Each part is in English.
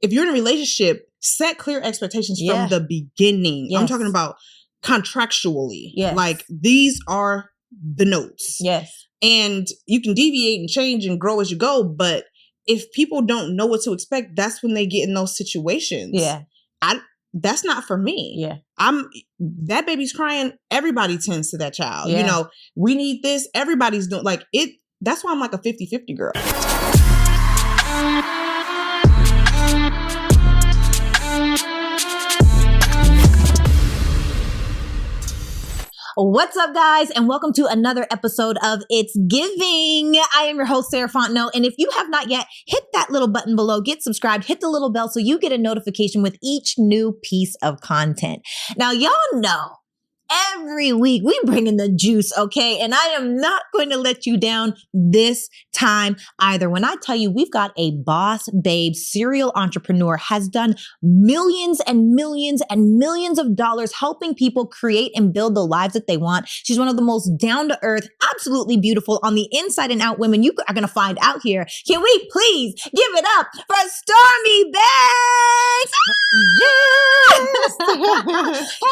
if you're in a relationship, set clear expectations from the beginning. I'm talking about contractually. Like, these are the notes. And you can deviate and change and grow as you go. But if people don't know what to expect, that's when they get in those situations. That's not for me. That baby's crying. Everybody tends to that child. You know, we need this. Everybody's doing like it. That's why I'm like a 50-50 girl. What's up, guys, and welcome to another episode of It's Giving. I am your host, Sarah Fontenot, and if you have not yet, hit that little button below, get subscribed, hit the little bell so you get a notification with each new piece of content. Now, y'all know, every week we bring in the juice, okay? And I am not going to let you down this time either. When I tell you we've got a boss babe, serial entrepreneur, has done millions and millions and millions of dollars helping people create and build the lives that they want. She's one of the most down-to-earth, absolutely beautiful, on the inside and out women you are going to find out here. Can we please give it up for Stormi Banks? Yes!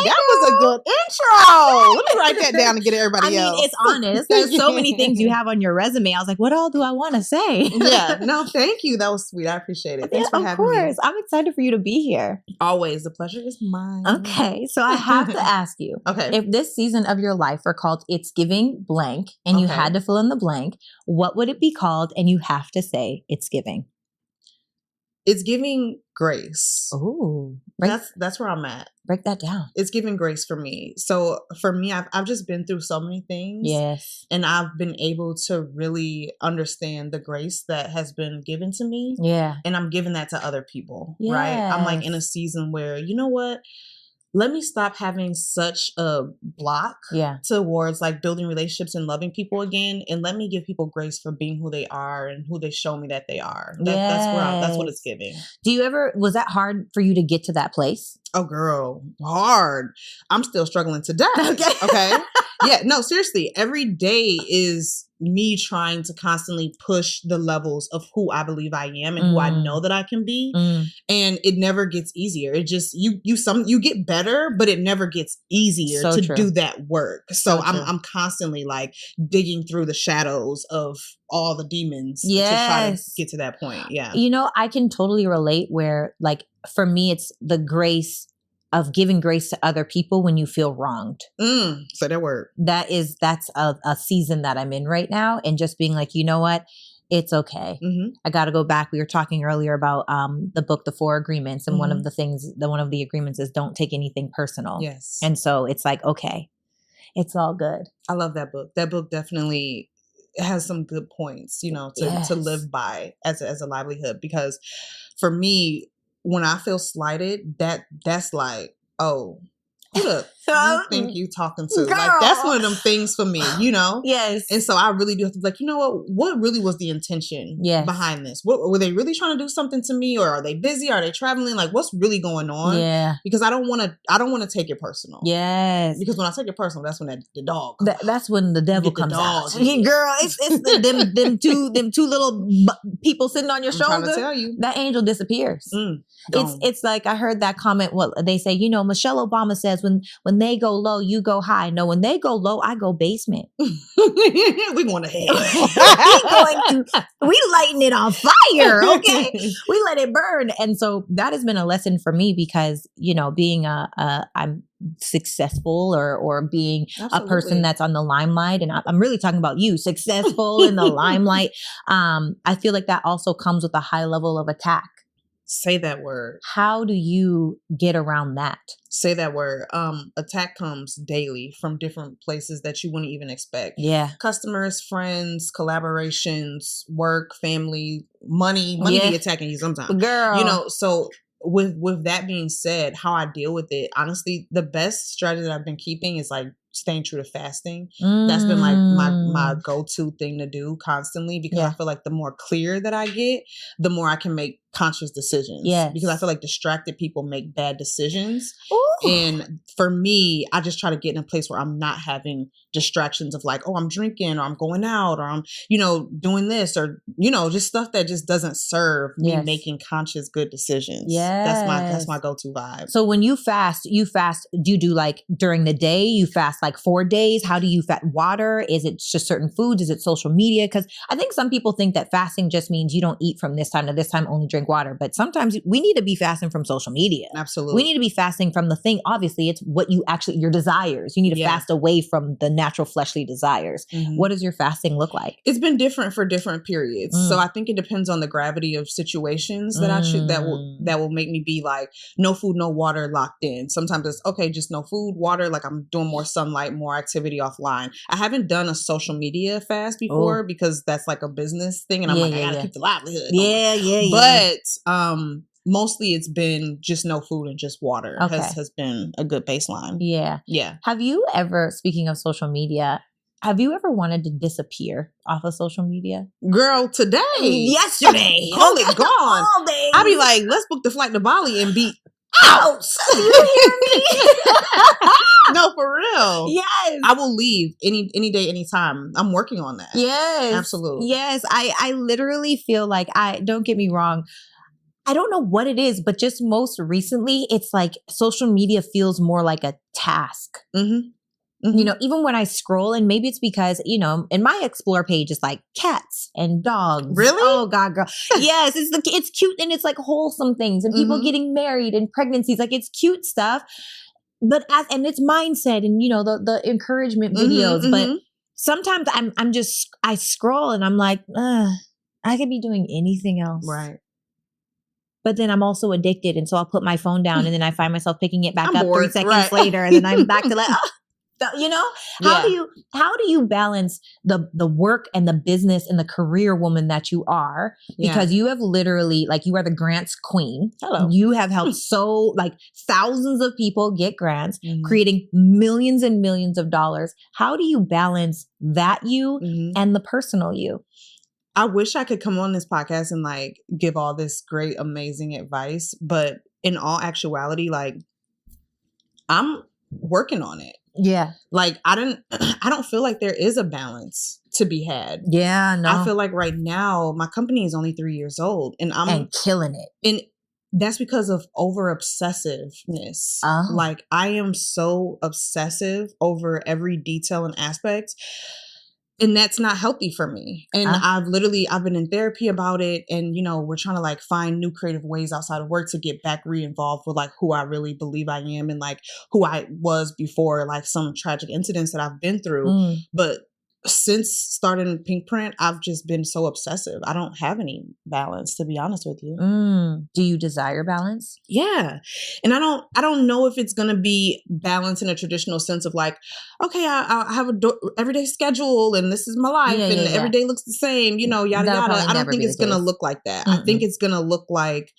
That was a good intro. Let me write that down and get everybody else. I mean, it's honest. There's so many things you have on your resume. I was like, what all do I want to say? No, thank you. That was sweet. I appreciate it. Thanks for having me. Of course. I'm excited for you to be here. Always. The pleasure is mine. Okay. So I have to ask you, if this season of your life were called It's Giving blank and you had to fill in the blank, what would it be called? And you have to say it's giving. It's giving grace. Oh, that's where I'm at. Break that down. It's giving grace for me. So for me, I've just been through so many things. Yes. And I've been able to really understand the grace that has been given to me. Yeah. And I'm giving that to other people. Yes. Right. I'm like in a season where, you know what? Let me stop having such a block towards like building relationships and loving people again. And let me give people grace for being who they are and who they show me that they are. That's what it's giving. Was that hard for you to get to that place? Oh, girl, hard. I'm still struggling today. Okay. Yeah, no, seriously. Every day is me trying to constantly push the levels of who I believe I am and who I know that I can be. And it never gets easier. It just, you get better, but it never gets easier to do that work. So I'm constantly like digging through the shadows of all the demons to try to get to that point. Yeah. You know, I can totally relate where like, for me, it's the grace of giving grace to other people when you feel wronged. Say that word. That's a season that I'm in right now. And just being like, you know what? It's okay. I got to go back. We were talking earlier about the book, The 4 Agreements. And one of the agreements is don't take anything personal. Yes. And so it's like, okay, it's all good. I love that book. That book definitely has some good points, you know, to live by as a livelihood. Because for me, when I feel slighted, that's like, oh, who the you think you talking to? Girl. Like, that's one of them things for me, you know? Yes. And so I really do have to be like, you know what really was the intention behind this? What were they really trying to do something to me? Or are they busy? Are they traveling? Like, what's really going on? Yeah. Because I don't want to take it personal. Yes. Because when I take it personal, that's when the dog that's when the devil comes out. Yeah. Girl, it's them two little people sitting on your shoulder. I'm trying to tell you. That angel disappears. It's like I heard that comment. What they say, you know, Michelle Obama says, when they go low, you go high. No, when they go low, I go basement. We going to hell. We lighting it on fire. Okay, we let it burn. And so that has been a lesson for me because, you know, being I'm successful or being a person that's on the limelight, and I'm really talking about you, successful in the limelight. I feel like that also comes with a high level of attack. Say that word. How do you get around that? Say that word. Attack comes daily from different places that you wouldn't even expect. Yeah. Customers, friends, collaborations, work, family, money be attacking you sometimes. Girl. You know, so with that being said, how I deal with it, honestly, the best strategy that I've been keeping is like staying true to fasting. That's been like my go-to thing to do constantly because I feel like the more clear that I get, the more I can make conscious decisions. Yeah. Because I feel like distracted people make bad decisions. Ooh. And for me, I just try to get in a place where I'm not having distractions of like, oh, I'm drinking or I'm going out or I'm, doing this or, just stuff that just doesn't serve me making conscious good decisions. Yes. That's my go-to vibe. So when you fast, do you do like during the day, you fast like 4 days? How do you fast? Water? Is it just certain foods? Is it social media? Because I think some people think that fasting just means you don't eat from this time to this time, only drink water. But sometimes we need to be fasting from social media. Absolutely. We need to be fasting from the thing. Obviously, it's what you actually, your desires. You need to fast away from the natural fleshly desires. Mm-hmm. What does your fasting look like? It's been different for different periods. So I think it depends on the gravity of situations that that will make me be like, no food, no water, locked in. Sometimes it's okay, just no food, water, like I'm doing more sunlight, more activity offline. I haven't done a social media fast before because that's like a business thing. And I'm I gotta keep the livelihood. But mostly it's been just no food and just water has been a good baseline. Yeah. Yeah. Have you ever, speaking of social media, have you ever wanted to disappear off of social media? Girl, today. Yesterday. Call it gone. I'll be like, let's book the flight to Bali and be out. You hear me? No, for real. Yes. I will leave any day, anytime. I'm working on that. Yes. Absolutely. Yes. I literally feel like don't get me wrong. I don't know what it is, but just most recently, it's like social media feels more like a task. Mm-hmm. Mm-hmm. Even when I scroll, and maybe it's because, in my explore page, it's like cats and dogs. Really? Oh God, girl. Yes. It's cute and it's like wholesome things and people getting married and pregnancies. Like it's cute stuff, but and it's mindset and, the encouragement videos. But sometimes I scroll and I'm like, I could be doing anything else. Right. But then I'm also addicted. And so I'll put my phone down and then I find myself picking it back up 3 seconds later. And then I'm back to like, how do you balance the work and the business and the career woman that you are? Because you have literally, like, you are the grants queen. Hello. You have helped thousands of people get grants, creating millions and millions of dollars. How do you balance that you and the personal you? I wish I could come on this podcast and like give all this great, amazing advice, but in all actuality, like I'm working on it. Yeah. Like I don't feel like there is a balance to be had. Yeah, no. I feel like right now my company is only 3 years old and I'm killing it. And that's because of over obsessiveness. Like I am so obsessive over every detail and aspect. And that's not healthy for me. And I've been in therapy about it. And, we're trying to like find new creative ways outside of work to get back re-involved with like who I really believe I am and like who I was before like some tragic incidents that I've been through. But since starting Pink Print, I've just been so obsessive. I don't have any balance, to be honest with you. Do you desire balance? Yeah. And I don't know if it's going to be balance in a traditional sense of like, okay, I have a everyday schedule and this is my life every day looks the same, yada, yada. I don't think it's going to look like that. I think it's going to look like,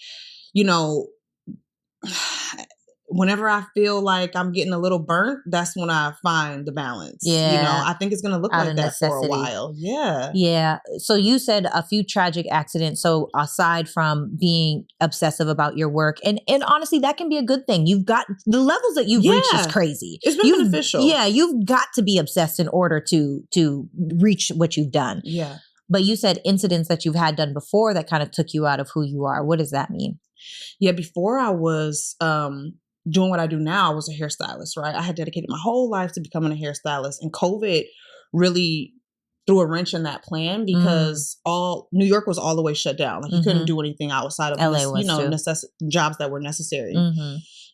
whenever I feel like I'm getting a little burnt, that's when I find the balance. Yeah. I think it's going to look like that for a while. Yeah. Yeah. So you said a few tragic accidents. So aside from being obsessive about your work, and honestly, that can be a good thing. You've got the levels that you've reached is crazy. It's been beneficial. Yeah. You've got to be obsessed in order to reach what you've done. Yeah. But you said incidents that you've had done before that kind of took you out of who you are. What does that mean? Yeah. Before I was, doing what I do now, I was a hairstylist, right? I had dedicated my whole life to becoming a hairstylist, and COVID really threw a wrench in that plan because New York was all the way shut down. Like you couldn't do anything outside of jobs that were necessary.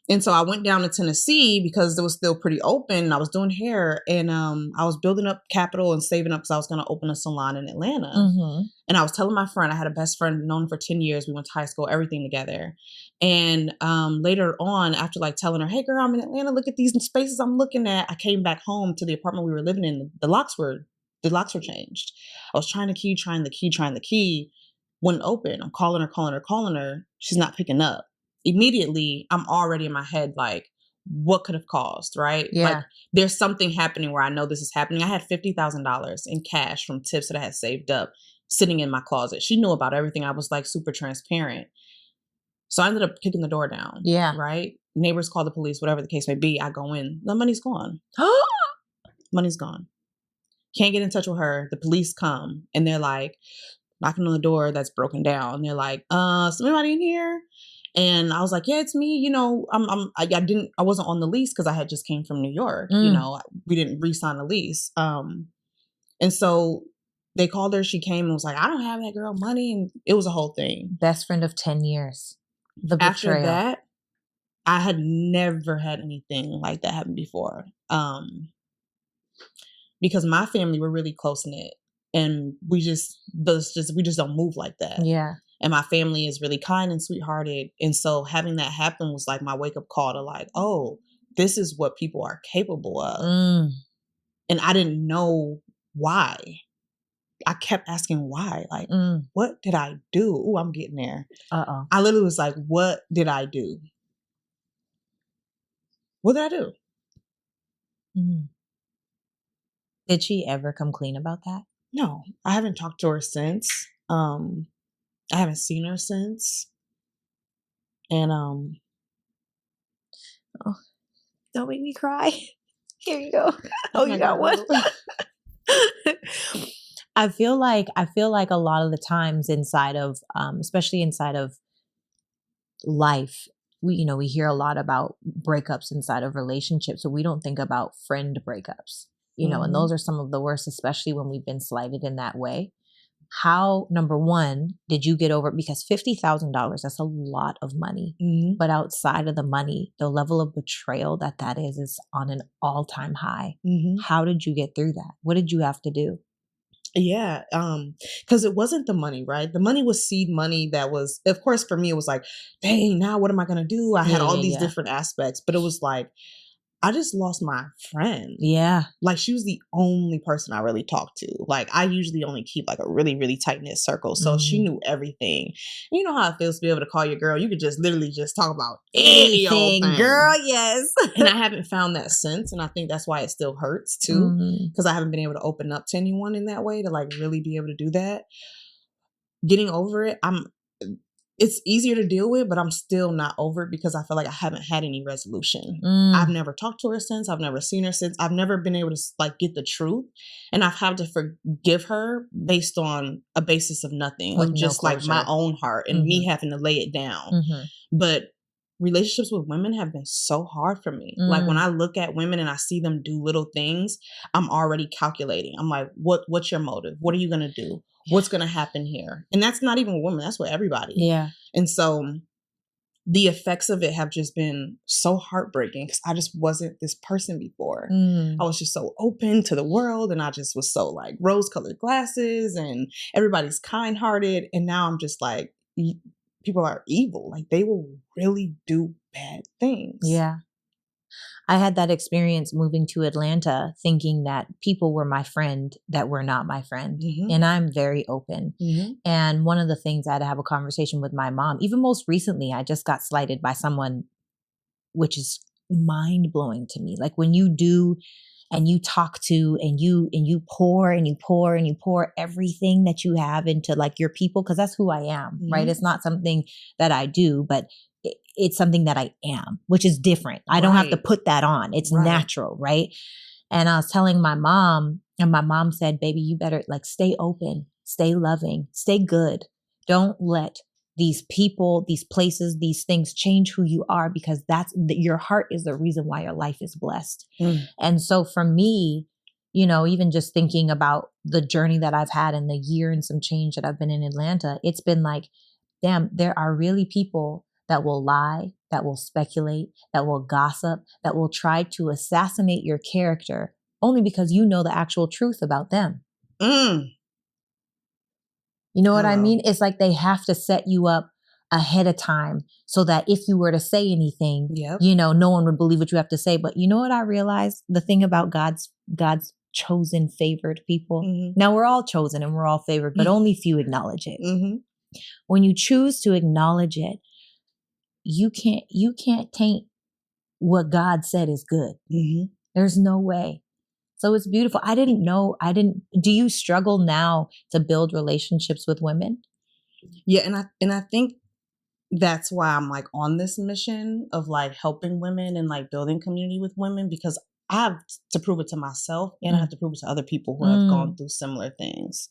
And so I went down to Tennessee because it was still pretty open. And I was doing hair and I was building up capital and saving up because I was going to open a salon in Atlanta. And I was telling my friend, I had a best friend known for 10 years. We went to high school, everything together. And later on, after like telling her, hey girl, I'm in Atlanta, look at these spaces I'm looking at. I came back home to the apartment we were living in. The locks were changed. I was trying the key, wouldn't open. I'm calling her. She's not picking up. Immediately, I'm already in my head like, what could have caused, right? Yeah. Like there's something happening where I know this is happening. I had $50,000 in cash from tips that I had saved up sitting in my closet. She knew about everything. I was like super transparent. So I ended up kicking the door down. Yeah. Right? Neighbors call the police, whatever the case may be. I go in. The money's gone. Money's gone. Can't get in touch with her. The police come and they're like knocking on the door that's broken down. They're like, somebody in here? And I was like, yeah, it's me. You know, I wasn't on the lease because I had just came from New York. You know, we didn't re-sign the lease. And so they called her. She came and was like, I don't have that girl money. And it was a whole thing. Best friend of 10 years. The betrayal. After that, I had never had anything like that happen before. Because my family were really close knit, and we just don't move like that. Yeah. And my family is really kind and sweethearted. And so having that happen was like my wake up call to like, oh, this is what people are capable of. And I didn't know why. I kept asking why. Like, what did I do? Ooh, I'm getting there. I literally was like, what did I do? What did I do? Did she ever come clean about that? No, I haven't talked to her since. I haven't seen her since. And oh, don't make me cry. Here you go. Oh, you got one. I feel like a lot of the times inside of, especially inside of life, we hear a lot about breakups inside of relationships, so we don't think about friend breakups. And those are some of the worst, especially when we've been slighted in that way. How, number one, did you get over it? Because $50,000, that's a lot of money. But outside of the money, the level of betrayal that is on an all-time high. How did you get through that? What did you have to do? Yeah, because it wasn't the money, right? The money was seed money that was, of course, for me, it was like, dang, now what am I going to do? I had all these different aspects, but it was like, I just lost my friend. Yeah. Like, she was the only person I really talked to. Like, I usually only keep like a really, really tight knit circle. So she knew everything. You know how it feels to be able to call your girl. You could just literally just talk about anything. Girl, yes. And I haven't found that since. And I think that's why it still hurts too. Because I haven't been able to open up to anyone in that way to like really be able to do that. Getting over it, it's easier to deal with, but I'm still not over it because I feel like I haven't had any resolution. I've never talked to her since. I've never seen her since. I've never been able to like get the truth. And I've had to forgive her based on a basis of nothing, like just like my own heart and me having to lay it down. But relationships with women have been so hard for me. Like when I look at women and I see them do little things, I'm already calculating. I'm like, what's your motive? What are you going to do? What's going to happen here? And that's not even women. That's with everybody. Yeah. And so the effects of it have just been so heartbreaking because I just wasn't this person before. I was just so open to the world and I just was so like rose-colored glasses and everybody's kind-hearted. And now I'm just like, people are evil. Like they will really do bad things. Yeah. I had that experience moving to Atlanta thinking that people were my friend that were not my friend. And I'm very open. And one of the things I had to have a conversation with my mom, even most recently, I just got slighted by someone, which is mind blowing to me. Like when you do and you talk to and you pour and you pour and you pour everything that you have into like your people, because that's who I am, right? It's not something that I do, but it's something that I am, which is different. I don't have to put that on. It's natural, right? And I was telling my mom, and my mom said, baby, you better like stay open, stay loving, stay good. Don't let these people, these places, these things change who you are, because your heart is the reason why your life is blessed. And so for me, even just thinking about the journey that I've had and the year and some change that I've been in Atlanta, it's been like, damn, there are really people that will lie, that will speculate, that will gossip, that will try to assassinate your character only because you know the actual truth about them. You know what I mean? It's like they have to set you up ahead of time so that if you were to say anything, no one would believe what you have to say. But you know what I realized? The thing about God's chosen, favored people. Now we're all chosen and we're all favored, but only few acknowledge it. When you choose to acknowledge it, you can't taint what God said is good. There's no way. So it's beautiful. Do you struggle now to build relationships with women? Yeah. And I think that's why I'm like on this mission of like helping women and like building community with women, because I have to prove it to myself and I have to prove it to other people who have gone through similar things.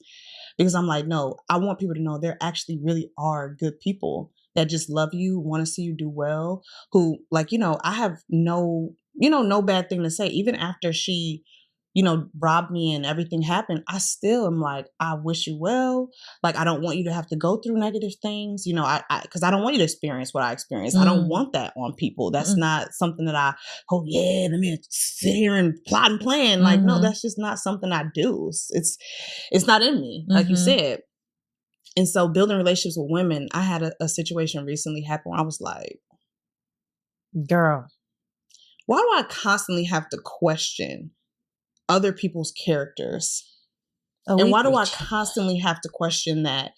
Because I'm like, no, I want people to know there actually really are good people that just love you, want to see you do well, who like, I have no bad thing to say. Even after she, robbed me and everything happened, I still am like, I wish you well. Like, I don't want you to have to go through negative things, because I don't want you to experience what I experienced. I don't want that on people. That's not something that let me sit here and plot and plan. Like, no, that's just not something I do. It's not in me, like you said. And so building relationships with women, I had a situation recently happen where I was like, girl, why do I constantly have to question other people's characters? And why do I constantly have to question that,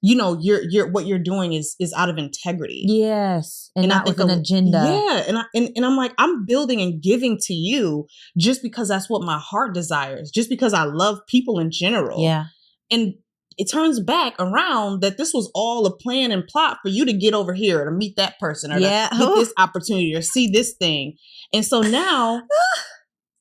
you're what you're doing is out of integrity? Yes. And not with an agenda. Yeah. And I'm like, I'm building and giving to you just because that's what my heart desires, just because I love people in general. Yeah. And it turns back around that this was all a plan and plot for you to get over here, to meet that person, or to get this opportunity or see this thing. And so now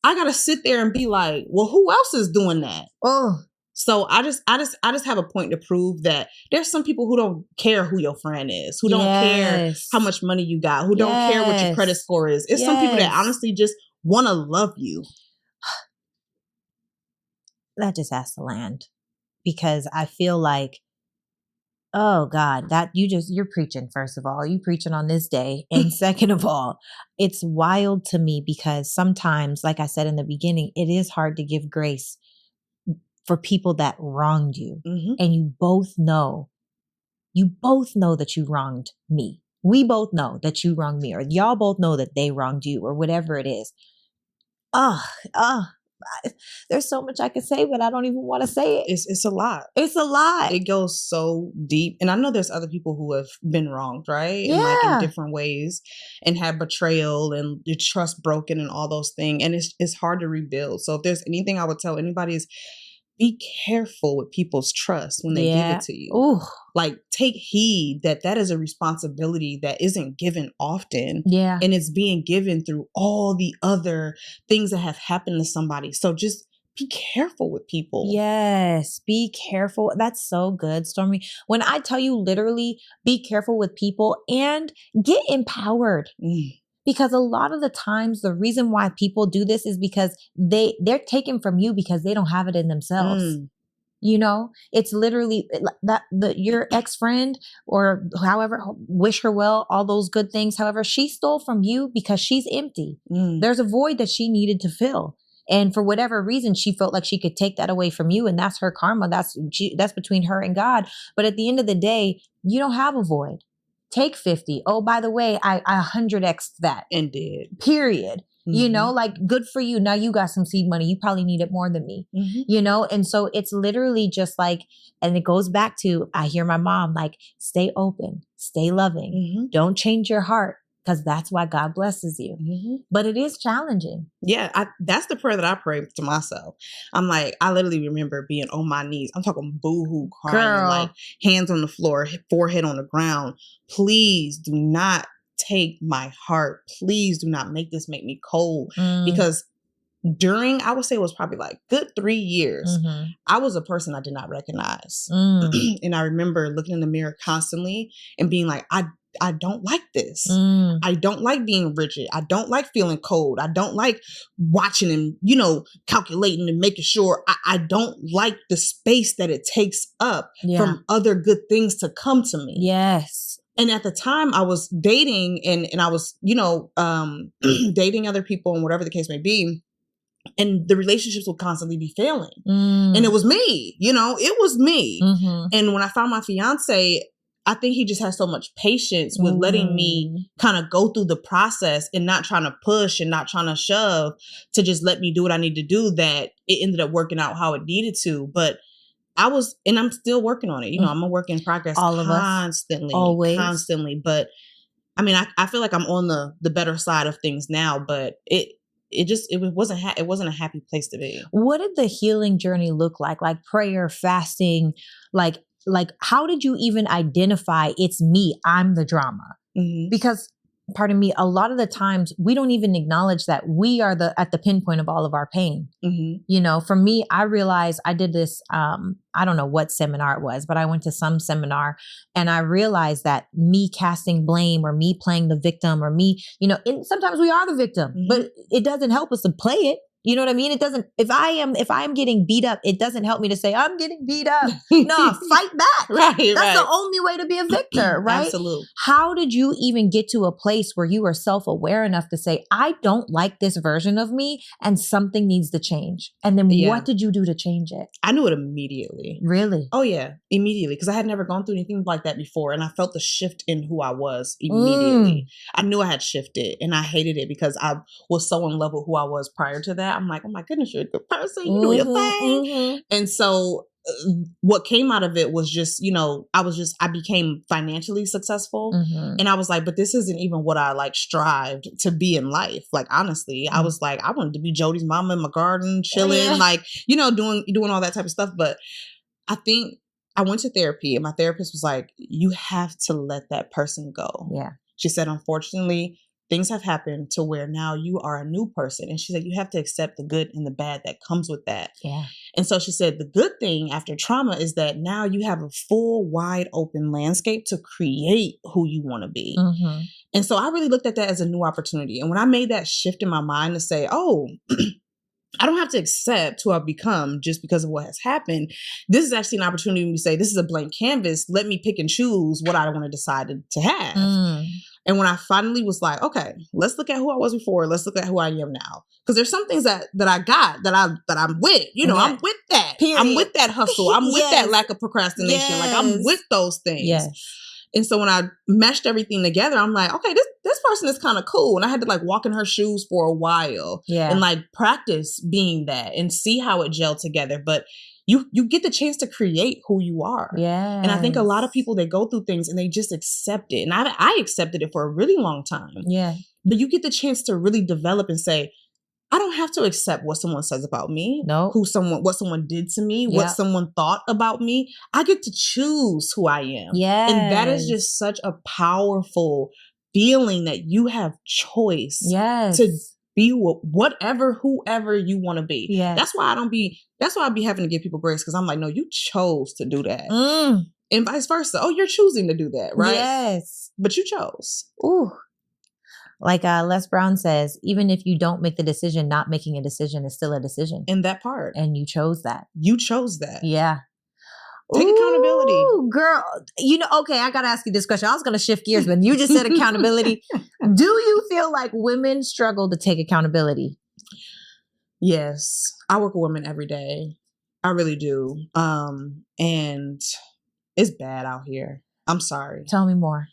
I got to sit there and be like, well, who else is doing that? Oh, so I just have a point to prove that there's some people who don't care who your friend is, who don't care how much money you got, who don't care what your credit score is. It's some people that honestly just want to love you. That just has to land, because I feel like, oh God, that you're preaching. First of all, you preaching on this day. And second of all, it's wild to me because sometimes, like I said in the beginning, it is hard to give grace for people that wronged you. And you both know that you wronged me. We both know that you wronged me, or y'all both know that they wronged you, or whatever it is. There's so much I could say, but I don't even want to say it. It's a lot. It's a lot. It goes so deep. And I know there's other people who have been wronged, right? Yeah. And like in different ways, and had betrayal and your trust broken and all those things. And it's hard to rebuild. So if there's anything I would tell anybody is, be careful with people's trust when they give it to you. Ooh. Like, take heed that is a responsibility that isn't given often. Yeah. And it's being given through all the other things that have happened to somebody. So just be careful with people. Yes. Be careful. That's so good, Stormy. When I tell you literally be careful with people and get empowered. Because a lot of the times the reason why people do this is because they're taken from you because they don't have it in themselves. It's literally that your ex-friend, or however, wish her well, all those good things. However, she stole from you because she's empty. There's a void that she needed to fill. And for whatever reason, she felt like she could take that away from you. And that's her karma. That's between her and God. But at the end of the day, you don't have a void. Take 50. Oh, by the way, I 100x'd that. And did. Period. Like, good for you. Now you got some seed money. You probably need it more than me, And so it's literally just like, and it goes back to, I hear my mom, like, stay open, stay loving. Don't change your heart, because that's why God blesses you. But it is challenging. Yeah, that's the prayer that I pray to myself. I'm like, I literally remember being on my knees. I'm talking boo-hoo, crying, like hands on the floor, forehead on the ground. Please do not take my heart. Please do not make this make me cold. Because I would say it was probably like good 3 years, I was a person I did not recognize. And I remember looking in the mirror constantly and being like, I don't like this. I don't like being rigid. I don't like feeling cold. I don't like watching and, calculating and making sure. I don't like the space that it takes up from other good things to come to me. Yes. And at the time I was dating and I was, dating other people and whatever the case may be. And the relationships would constantly be failing. And it was me, it was me. And when I found my fiance, I think he just has so much patience with letting me kind of go through the process and not trying to push and not trying to shove to just let me do what I need to do, that it ended up working out how it needed to. But and I'm still working on it. I'm a work in progress. All of constantly, us. Always. Constantly. But I mean, I feel like I'm on the better side of things now, but it wasn't a happy place to be. What did the healing journey look like? Like prayer, fasting, like like, how did you even identify it's me, I'm the drama? Mm-hmm. Because, pardon me, a lot of the times we don't even acknowledge that we are at the pinpoint of all of our pain. Mm-hmm. You know, for me, I realized I did this, I don't know what seminar it was, but I went to some seminar and I realized that me casting blame or me playing the victim or me, you know, sometimes we are the victim, mm-hmm. but it doesn't help us to play it. You know what I mean? It doesn't, if I am getting beat up, it doesn't help me to say, I'm getting beat up. No, fight back. That's the only way to be a victor, right? Absolutely. How did you even get to a place where you are self-aware enough to say, I don't like this version of me and something needs to change? And then what did you do to change it? I knew it immediately. Really? Oh yeah, immediately. Because I had never gone through anything like that before. And I felt the shift in who I was immediately. I knew I had shifted and I hated it because I was so in love with who I was prior to that. I'm like, oh my goodness, you're a good person. You do your thing. Mm-hmm. And so what came out of it was just, you know, I became financially successful. Mm-hmm. And I was like, but this isn't even what I like strived to be in life. Like, honestly, I was like, I wanted to be Jody's mama in my garden, chilling, like, you know, doing all that type of stuff. But I think I went to therapy and my therapist was like, you have to let that person go. Yeah. She said, unfortunately, things have happened to where now you are a new person. And she said, you have to accept the good and the bad that comes with that. Yeah. And so she said, the good thing after trauma is that now you have a full, wide open landscape to create who you want to be. Mm-hmm. And so I really looked at that as a new opportunity. And when I made that shift in my mind to say, oh, I don't have to accept who I've become just because of what has happened. This is actually an opportunity to say, this is a blank canvas. Let me pick and choose what I want to decide to have. Mm. And when I finally was like, okay, let's look at who I was before. Let's look at who I am now. Because there's some things that I got that I'm with. You know, I'm with that. Period. I'm with that hustle. I'm with that lack of procrastination. Yes. Like I'm with those things. Yes. And so when I meshed everything together, I'm like, okay, this person is kind of cool. And I had to like walk in her shoes for a while and like practice being that and see how it gelled together. But you get the chance to create who you are. Yeah. And I think a lot of people, they go through things and they just accept it. And I accepted it for a really long time. Yeah. But you get the chance to really develop and say, I don't have to accept what someone says about me, what someone did to me, what someone thought about me. I get to choose who I am. Yes. And that is just such a powerful feeling that you have choice to be whoever you want to be. Yes. That's why I be having to give people grace, because I'm like, no, you chose to do that. Mm. And vice versa. Oh, you're choosing to do that, right? Yes. But you chose. Ooh. Like Les Brown says, even if you don't make the decision, not making a decision is still a decision. In that part. And you chose that. You chose that. Yeah. Take accountability. Girl, you know, okay, I got to ask you this question. I was going to shift gears, but you just said accountability. Do you feel like women struggle to take accountability? Yes. I work with women every day. I really do. And it's bad out here. I'm sorry. Tell me more.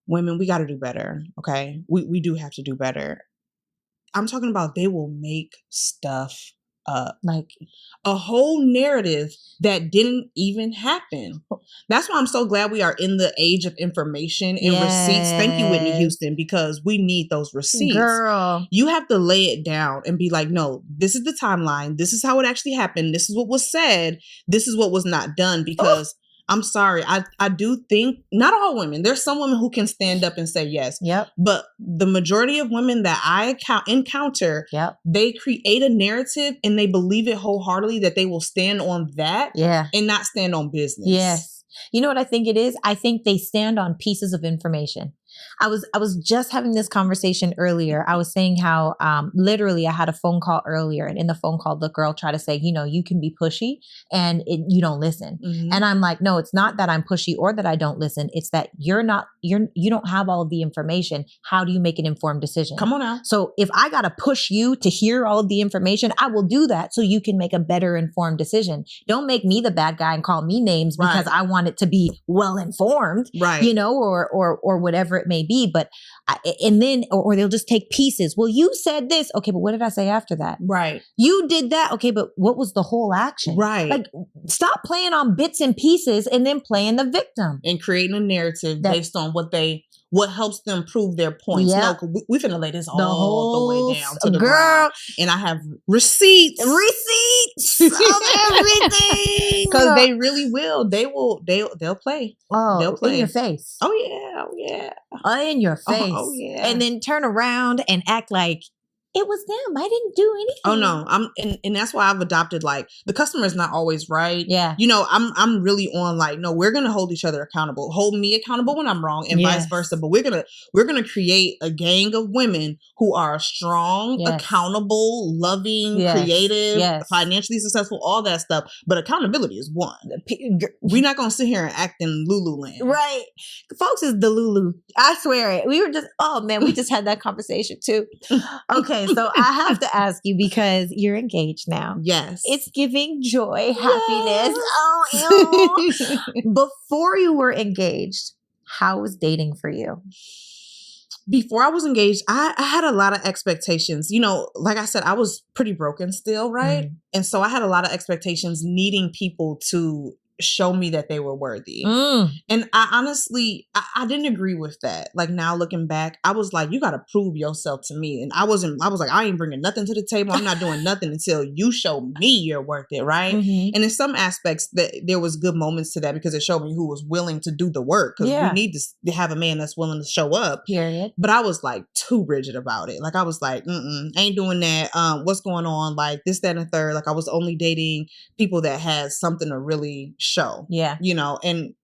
Women, we got to do better. Okay. We do have to do better. I'm talking about they will make stuff up, like a whole narrative that didn't even happen. That's why I'm so glad we are in the age of information and receipts. Thank you, Whitney Houston, because we need those receipts. Girl, you have to lay it down and be like, no, this is the timeline. This is how it actually happened. This is what was said. This is what was not done, because I'm sorry. I do think not all women. There's some women who can stand up and say yes. Yep. But the majority of women that I encounter, they create a narrative and they believe it wholeheartedly that they will stand on that and not stand on business. Yes. You know what I think it is? I think they stand on pieces of information. I was just having this conversation earlier. I was saying how literally I had a phone call earlier, and in the phone call, the girl tried to say, you know, you can be pushy and you don't listen. Mm-hmm. And I'm like, no, it's not that I'm pushy or that I don't listen. It's that you don't have all of the information. How do you make an informed decision? Come on now. So if I got to push you to hear all of the information, I will do that so you can make a better informed decision. Don't make me the bad guy and call me names because I want it to be well informed, you know, or whatever it may be. But and then or they'll just take pieces. Well, you said this. Okay, but what did I say after that? Right. You did that. Okay, but what was the whole action? Right. Like, stop playing on bits and pieces and then playing the victim and creating a narrative based on what they what helps them prove their points. No, we finna lay this all the way down to the ground. And I have receipts of everything. Because they really will. They'll play. Oh, they'll play in your face. Oh yeah. In your face. Oh yeah. And then turn around and act like it was them. I didn't do anything. Oh no, and that's why I've adopted, like, the customer is not always right. Yeah. You know, I'm really on, like, no, we're gonna hold each other accountable. Hold me accountable when I'm wrong, and vice versa. But we're gonna create a gang of women who are strong, accountable, loving, creative, financially successful, all that stuff. But accountability is one. We're not gonna sit here and act in Lululand. Right. Folks is the Lulu. I swear it. We were just, oh man, we just had that conversation too. Okay. So I have to ask you, because you're engaged now. Yes. It's giving joy, happiness. Oh, ew. Before you were engaged, how was dating for you? Before I was engaged, I had a lot of expectations. You know, like I said, I was pretty broken still, right? And so I had a lot of expectations, needing people to show me that they were worthy. And I honestly, I didn't agree with that. Like, now looking back, I was like, you got to prove yourself to me. And I was like, I ain't bringing nothing to the table. I'm not doing nothing until you show me you're worth it. Right. And in some aspects that there was good moments to that, because it showed me who was willing to do the work. Because we need to have a man that's willing to show up. Period. But I was like too rigid about it. Like, I was like, ain't doing that. What's going on? Like this, that, and the third. Like, I was only dating people that had something to really show. Yeah. You know, and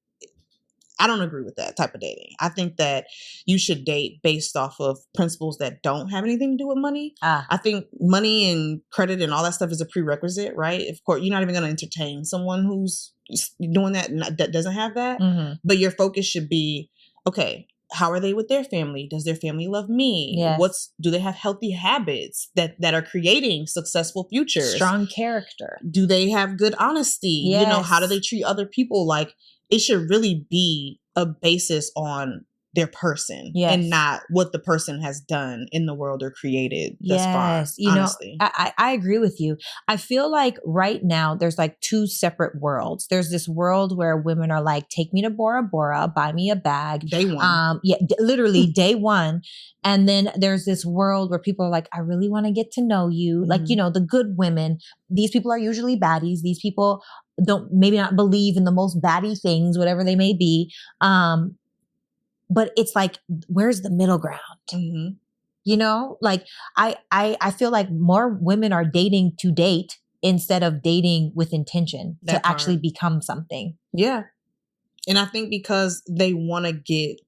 I don't agree with that type of dating. I think that you should date based off of principles that don't have anything to do with money. I think money and credit and all that stuff is a prerequisite, right? Of course, you're not even going to entertain someone who's doing that and that doesn't have that. But your focus should be, okay, how are they with their family? Does their family love me? Yes. Do they have healthy habits that are creating successful futures? Strong character. Do they have good honesty? Yes. You know, how do they treat other people? Like, it should really be a basis on their person and not what the person has done in the world or created thus far. You honestly. know, I agree with you. I feel like right now there's like two separate worlds. There's this world where women are like, take me to Bora Bora, buy me a bag. Day one. Literally day one. And then there's this world where people are like, I really want to get to know you. Like, you know, the good women, these people are usually baddies. These people don't maybe not believe in the most baddie things, whatever they may be. But it's like, where's the middle ground? You know, like I feel like more women are dating to date instead of dating with intention to actually become something. Yeah. And I think because they want to get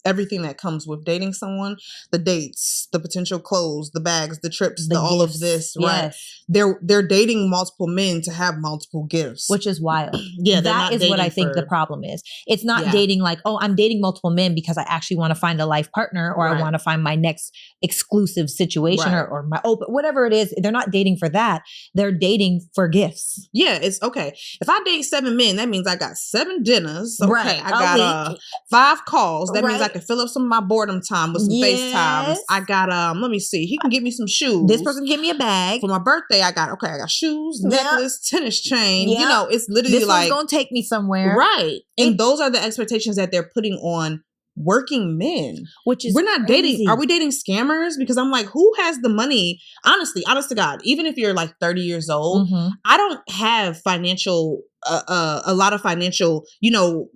everything that comes with dating someone, the dates, the potential clothes, the bags, the trips, all of this, right? They're dating multiple men to have multiple gifts. Which is wild. That is what I think the problem is. It's not dating like, oh, I'm dating multiple men because I actually want to find a life partner, or I want to find my next exclusive situation or my open, whatever it is. They're not dating for that. They're dating for gifts. Yeah, it's okay. If I date 7 men, that means I got 7 dinners. Okay, I got 5 calls. That means I can fill up some of my boredom time with some FaceTimes. I got let me see. He can get me some shoes. This person can give me a bag. For my birthday, I got shoes, necklace, tennis chain. You know, it's literally this like, one's gonna take me somewhere. Right. And those are the expectations that they're putting on working men. Which is we're not dating. Are we dating scammers? Because I'm like, who has the money? Honestly, honest to God, even if you're like 30 years old, I don't have financial a lot of financial, you know,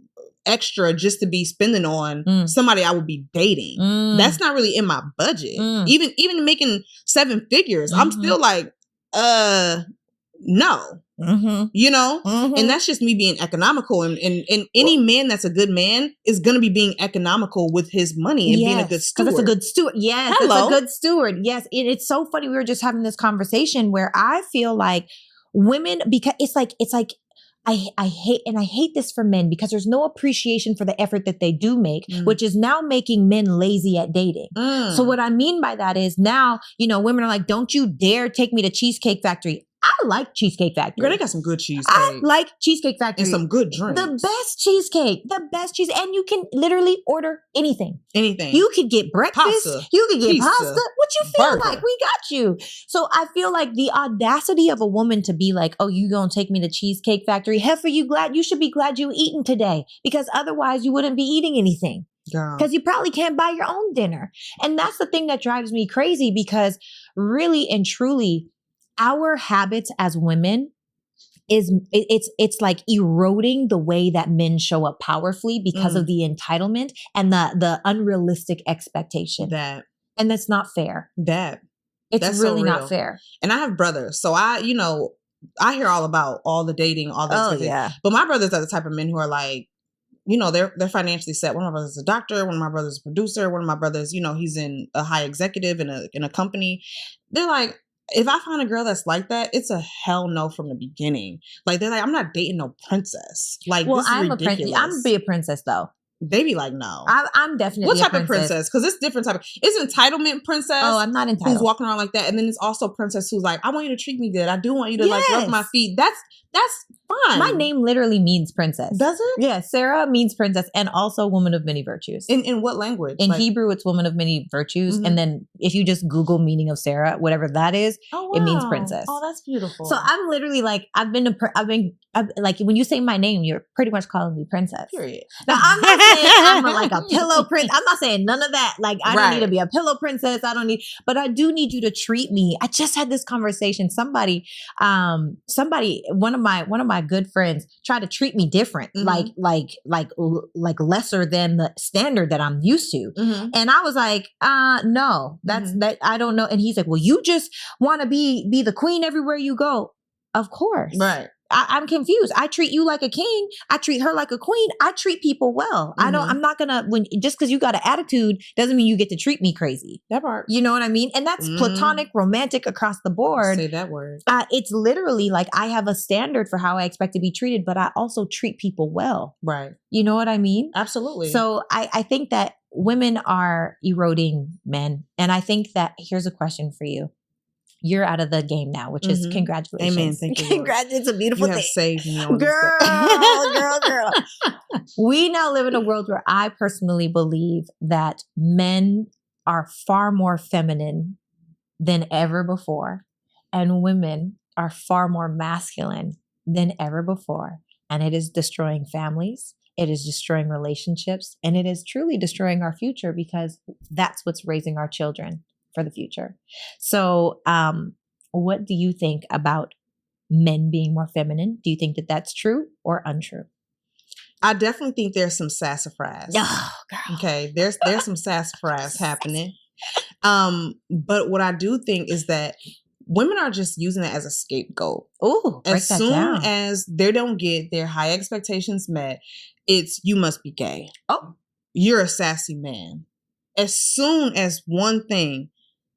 extra just to be spending on somebody I would be dating. That's not really in my budget. Even making 7 figures, I'm still like, no. You know? And that's just me being economical. And any man that's a good man is going to be being economical with his money and being a good steward. That's a good steward. Yes, that's a good steward. Yes. It's so funny. We were just having this conversation where I feel like women, because it's like, I hate this for men, because there's no appreciation for the effort that they do make, which is now making men lazy at dating. So what I mean by that is now, you know, women are like, don't you dare take me to Cheesecake Factory. I like Cheesecake Factory. Girl, they got some good cheesecake. I like Cheesecake Factory. And some good drinks. The best cheesecake. The best cheese. And you can literally order anything. Anything. You could get breakfast. Pasta, you could get pizza, pasta. What you feel burger. like? We got you. So I feel like the audacity of a woman to be like, oh, you gonna take me to Cheesecake Factory? Heifer, you should be glad you eating today, because otherwise you wouldn't be eating anything. Because you probably can't buy your own dinner. And that's the thing that drives me crazy, because really and truly, our habits as women it's like eroding the way that men show up powerfully because of the entitlement and the unrealistic expectation. And that's not fair. It's really not fair. And I have brothers, so I hear all about all the dating, all that stuff. Yeah. But my brothers are the type of men who are like, they're financially set. One of my brothers is a doctor. One of my brothers is a producer. One of my brothers, he's in a high executive in a company. They're like, if I find a girl that's like that, it's a hell no from the beginning. Like, they're like, I'm not dating no princess. Like, well, this is ridiculous. I'm gonna be a princess though. They be like, no. I'm definitely what type of princess? Because it's different type of. It's entitlement princess. Oh, I'm not entitled. Who's walking around like that, and then it's also princess who's like, I want you to treat me good. I do want you to like rub my feet. That's fine. My name literally means princess. Does it? Yeah, Sarah means princess, and also woman of many virtues. In what language? In Hebrew, it's woman of many virtues, and then if you just Google meaning of Sarah, whatever that is, it means princess. Oh, that's beautiful. So I'm literally like, I've been like, when you say my name, you're pretty much calling me princess. Period. Now I'm not saying I'm like a pillow prince. I'm not saying none of that. Like, I don't need to be a pillow princess. But I do need you to treat me. I just had this conversation. Somebody, one of my good friends tried to treat me different, like lesser than the standard that I'm used to. And I was like, no, that I don't know. And he's like, well, you just want to be the queen everywhere you go. Of course. Right. I'm confused. I treat you like a king. I treat her like a queen. I treat people well. I'm not gonna, just because you got an attitude doesn't mean you get to treat me crazy. That part. You know what I mean? And that's platonic, romantic across the board. Say that word. It's literally like, I have a standard for how I expect to be treated, but I also treat people well. Right. You know what I mean? Absolutely. So I think that women are eroding men. And I think that here's a question for you. You're out of the game now, which is congratulations. Amen. Thank you. Congrats. It's a beautiful thing. You have saved me on girl. We now live in a world where I personally believe that men are far more feminine than ever before, and women are far more masculine than ever before. And it is destroying families. It is destroying relationships, and it is truly destroying our future, because that's what's raising our children for the future. So, what do you think about men being more feminine? Do you think that that's true or untrue? I definitely think there's some sassafras. Oh, girl. Okay, there's some sassafras happening. But what I do think is that women are just using it as a scapegoat. Oh, as soon as they don't get their high expectations met, it's, you must be gay. Oh, you're a sassy man. As soon as one thing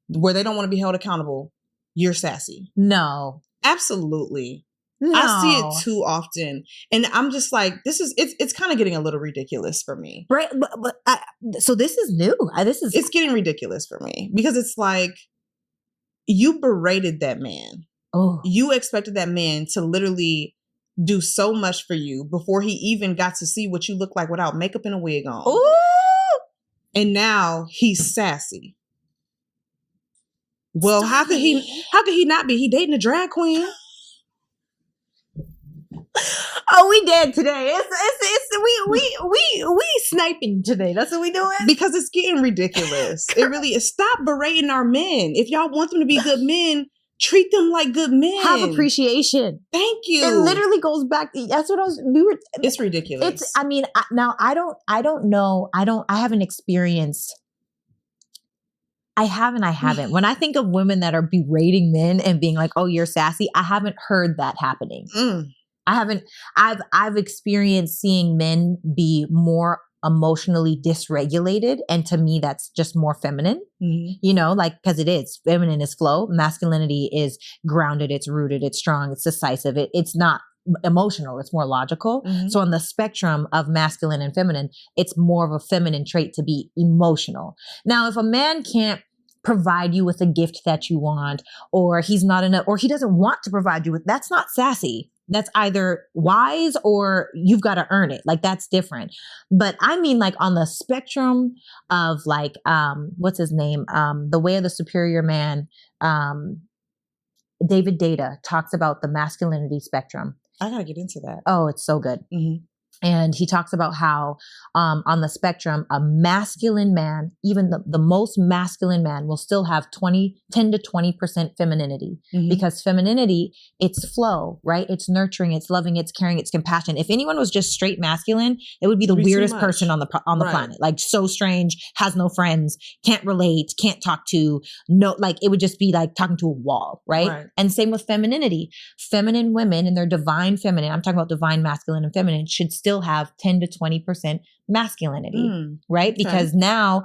where they don't want to be held accountable, you're sassy. No. Absolutely. No. I see it too often. And I'm just like, it's kind of getting a little ridiculous for me. Right. So this is new. It's getting ridiculous for me, because it's like, you berated that man. Oh. You expected that man to literally do so much for you before he even got to see what you look like without makeup and a wig on. Ooh. And now he's sassy. Well, how could he not be? He dating a drag queen. Oh, we dead today. We sniping today. That's what we doing. Because it's getting ridiculous. It really is. Stop berating our men. If y'all want them to be good men, treat them like good men. Have appreciation. Thank you. It literally goes back. That's what it's ridiculous. I don't know. I haven't experienced. I haven't. When I think of women that are berating men and being like, oh, you're sassy, I haven't heard that happening. I haven't. I've experienced seeing men be more emotionally dysregulated. And to me, that's just more feminine, because it is. Feminine is flow. Masculinity is grounded. It's rooted. It's strong. It's decisive. It's not emotional. It's more logical. So on the spectrum of masculine and feminine, it's more of a feminine trait to be emotional. Now, if a man can't provide you with a gift that you want, or he's not enough, or he doesn't want to provide you with, that's not sassy. That's either wise or you've got to earn it. Like, that's different. But I mean, like, on the spectrum of like, what's his name? The Way of the Superior Man. David Data talks about the masculinity spectrum. I got to get into that. Oh, it's so good. Mm-hmm. And he talks about how on the spectrum, a masculine man, even the most masculine man, will still have 10 to 20% femininity, because femininity, it's flow, right? It's nurturing, it's loving, it's caring, it's compassion. If anyone was just straight masculine, it would be the weirdest person on the planet. Like, so strange, has no friends, can't relate, can't talk to, no, like, it would just be like talking to a wall, right? And same with femininity. Feminine women and their divine feminine, I'm talking about divine masculine and feminine, should still have 10 to 20% masculinity, right? Okay. Because now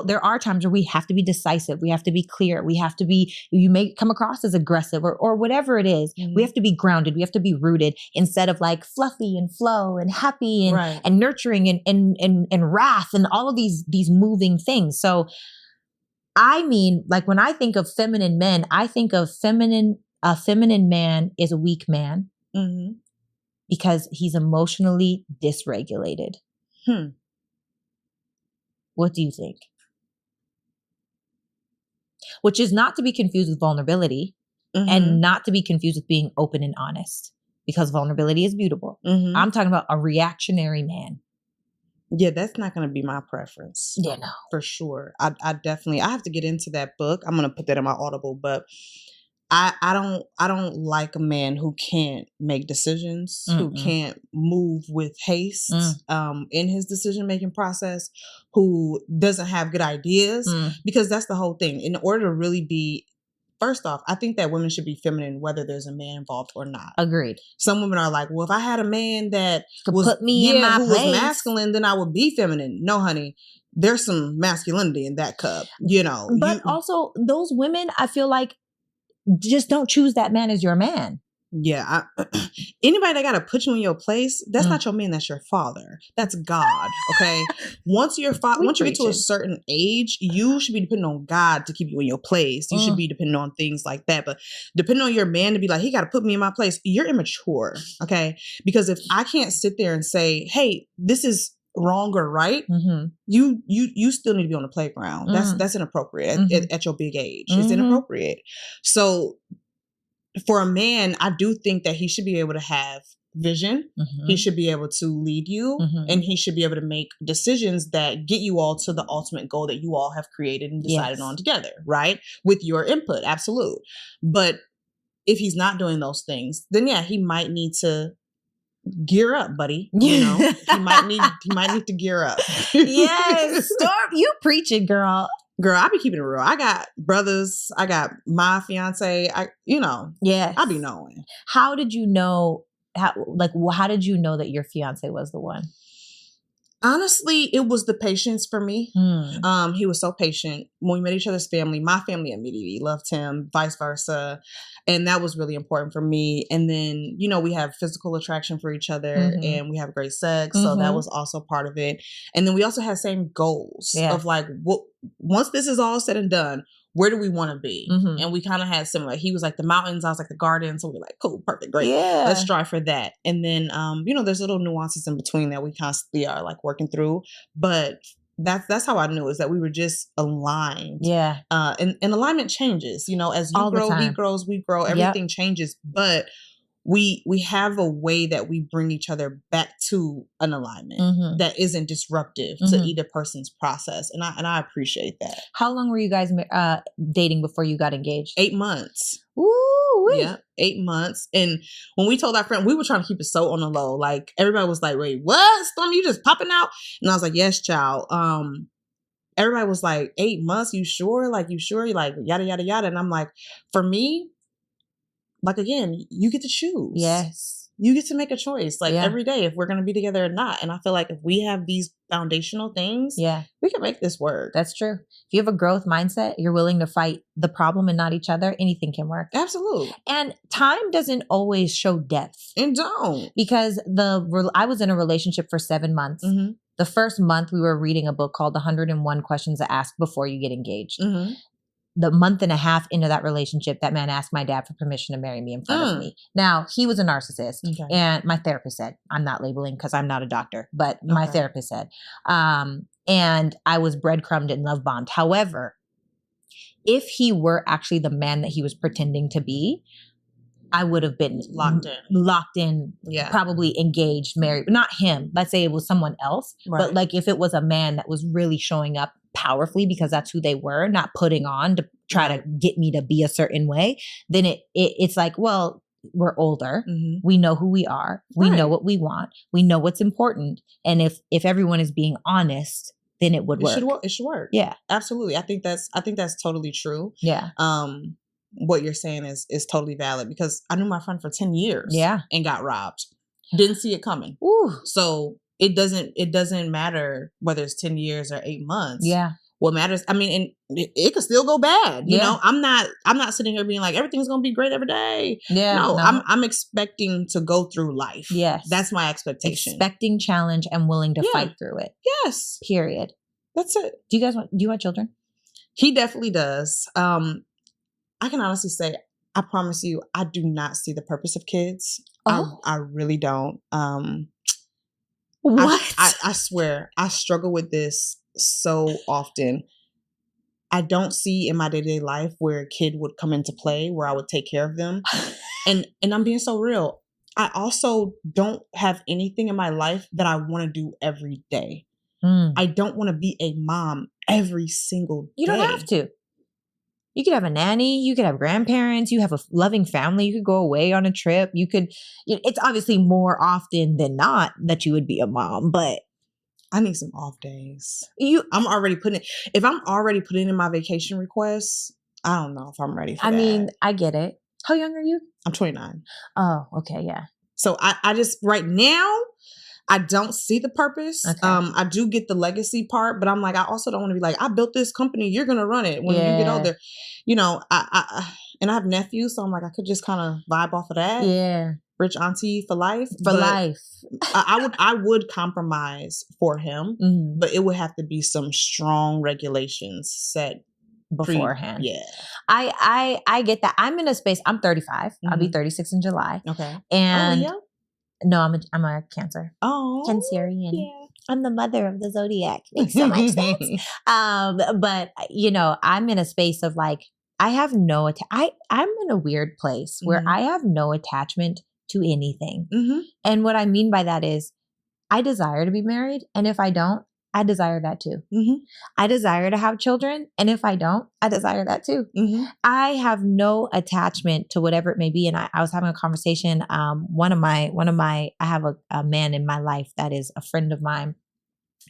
there are times where we have to be decisive. We have to be clear. We have to be, you may come across as aggressive or whatever it is. We have to be grounded. We have to be rooted instead of like fluffy and flow and happy and nurturing and wrath and all of these moving things. So I mean, like, when I think of feminine men, I think of a feminine man is a weak man. Mm-hmm. Because he's emotionally dysregulated. What do you think? Which is not to be confused with vulnerability, and not to be confused with being open and honest, because vulnerability is beautiful. I'm talking about a reactionary man. Yeah, that's not going to be my preference. Yeah, no. For sure. I have to get into that book. I'm going to put that in my Audible, but I don't like a man who can't make decisions, who can't move with haste in his decision-making process, who doesn't have good ideas, because that's the whole thing. In order to really be, first off, I think that women should be feminine whether there's a man involved or not. Agreed. Some women are like, well, if I had a man that could put me in my place, was masculine, then I would be feminine. No, honey. There's some masculinity in that cup, you know. But also, those women, I feel like, just don't choose that man as your man. Yeah. Anybody that got to put you in your place, that's not your man, that's your father. That's God. Okay. Once you get to a certain age, you should be depending on God to keep you in your place. You should be depending on things like that. But depending on your man to be like, he got to put me in my place, you're immature. Okay. Because if I can't sit there and say, hey, this is wrong or right, you still need to be on the playground. That's inappropriate at your big age. It's inappropriate. So for a man, I do think that he should be able to have vision. He should be able to lead you, and he should be able to make decisions that get you all to the ultimate goal that you all have created and decided on together, right? With your input, absolute. But if he's not doing those things, then yeah, he might need to gear up, buddy. You know, he might need to gear up. Yes, Storm, you preaching, girl. Girl, I be keeping it real. I got brothers. I got my fiance. I be knowing. How did you know? How did you know that your fiance was the one? Honestly, it was the patience for me. He was so patient. When we met each other's family, my family immediately loved him, vice versa. And that was really important for me. And then, you know, we have physical attraction for each other and we have great sex. So that was also part of it. And then we also had same goals of like, once this is all said and done, where do we want to be? And we kind of had similar. He was like the mountains, I was like the garden. So we were like, cool, perfect, great. Yeah. Let's strive for that. And then, you know, there's little nuances in between that we constantly are like working through. But that's how I knew, is that we were just aligned. Yeah. And alignment changes, you know, as you grow, he grows, we grow, everything changes. But we have a way that we bring each other back to an alignment that isn't disruptive to either person's process. And I appreciate that. How long were you guys dating before you got engaged? 8 months. Ooh, yeah, 8 months. And when we told our friend, we were trying to keep it so on the low. Like, everybody was like, wait, what? Stormy, you just popping out? And I was like, yes, child. Everybody was like, 8 months? You sure? Like, you sure? You're like, yada, yada, yada. And I'm like, for me, like, again, you get to choose. Yes. You get to make a choice, like, every day, if we're going to be together or not. And I feel like if we have these foundational things, we can make this work. That's true. If you have a growth mindset, you're willing to fight the problem and not each other, anything can work. Absolutely. And time doesn't always show depth. And don't. Because I was in a relationship for 7 months. The first month we were reading a book called 101 Questions to Ask Before You Get Engaged. the month and a half into that relationship, that man asked my dad for permission to marry me in front of me. Now, he was a narcissist. Okay. And my therapist said, I'm not labeling because I'm not a doctor, but my therapist said, and I was breadcrumbed and love bombed. However, if he were actually the man that he was pretending to be, I would have been locked in, probably engaged, married, but not him. Let's say it was someone else. Right. But like if it was a man that was really showing up powerfully because that's who they were, not putting on to try to get me to be a certain way, then it's like, well, we're older. Mm-hmm. We know who we are. We know what we want. We know what's important. And if everyone is being honest, then it would work. It should work. Yeah, absolutely. I think that's totally true. Yeah. What you're saying is totally valid because I knew my friend for 10 years. Yeah. And got robbed. Didn't see it coming. Ooh. So it doesn't matter whether it's 10 years or 8 months. Yeah. What matters, I mean, and it could still go bad. You know, I'm not sitting here being like, everything's going to be great every day. Yeah. No. I'm expecting to go through life. Yes. That's my expectation. Expecting challenge and willing to fight through it. Yes. Period. That's it. Do you want children? He definitely does. I can honestly say, I promise you, I do not see the purpose of kids. Oh. I really don't. What? I swear, I struggle with this so often. I don't see in my day-to-day life where a kid would come into play where I would take care of them. And I'm being so real. I also don't have anything in my life that I want to do every day. I don't want to be a mom every single day. You don't have to. You could have a nanny. You could have grandparents. You have a loving family. You could go away on a trip. It's obviously more often than not that you would be a mom, but I need some off days. If I'm already putting in my vacation requests, I don't know if I'm ready for that. I mean, I get it. How young are you? I'm 29. Oh, okay. Yeah. So I just, right now, I don't see the purpose. Okay. I do get the legacy part, but I'm like, I also don't want to be like, I built this company. You're going to run it when you get older. You know, I have nephews, so I'm like, I could just kind of vibe off of that. Yeah. Rich auntie for life. I would compromise for him, but it would have to be some strong regulations set beforehand. Yeah. I get that. I'm in a space, I'm 35. I'll be 36 in July. Okay. And no, I'm a Cancer. Oh. Cancerian. Yeah. I'm the mother of the zodiac. Makes so much sense. But you know, I'm in a space of like, I have no, I'm in a weird place where I have no attachment to anything. And what I mean by that is I desire to be married. And if I don't, I desire that too. I desire to have children. And if I don't, I desire that too. I have no attachment to whatever it may be. And I was having a conversation. I have a man in my life that is a friend of mine.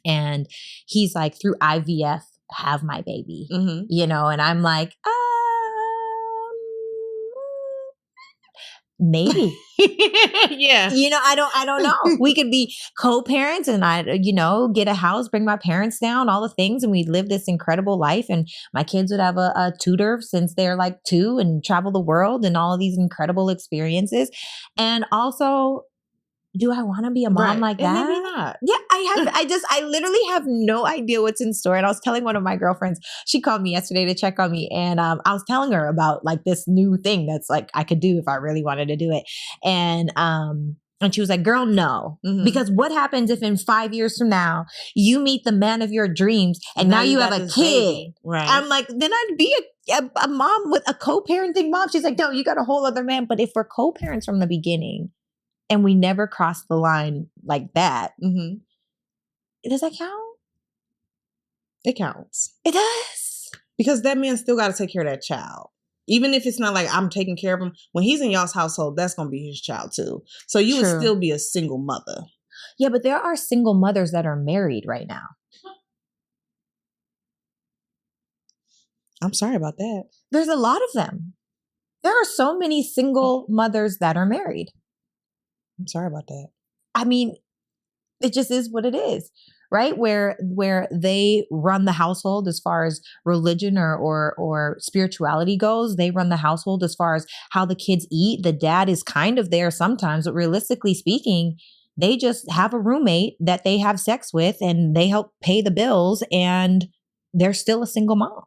And he's like, through IVF, have my baby, you know? And I'm like, maybe. Yeah. You know, I don't know. We could be co-parents and get a house, bring my parents down, all the things. And we live this incredible life. And my kids would have a tutor since they're like 2 and travel the world and all of these incredible experiences. And also, do I want to be a mom like that? And maybe not. Yeah, I literally have no idea what's in store. And I was telling one of my girlfriends, she called me yesterday to check on me. And I was telling her about like this new thing that's like, I could do if I really wanted to do it. And she was like, girl, no. Because what happens if in 5 years from now, you meet the man of your dreams and now you have a kid? Baby. Right. I'm like, then I'd be a mom with a co-parenting mom. She's like, no, you got a whole other man. But if we're co-parents from the beginning, and we never crossed the line like that. Does that count? It counts. It does. Because that man still got to take care of that child. Even if it's not like I'm taking care of him. When he's in y'all's household, that's going to be his child too. So you would still be a single mother. Yeah, but there are single mothers that are married right now. I'm sorry about that. There's a lot of them. There are so many single mothers that are married. I'm sorry about that. I mean, it just is what it is, right? Where they run the household as far as religion or spirituality goes. They run the household as far as how the kids eat. The dad is kind of there sometimes, but realistically speaking, they just have a roommate that they have sex with and they help pay the bills and they're still a single mom.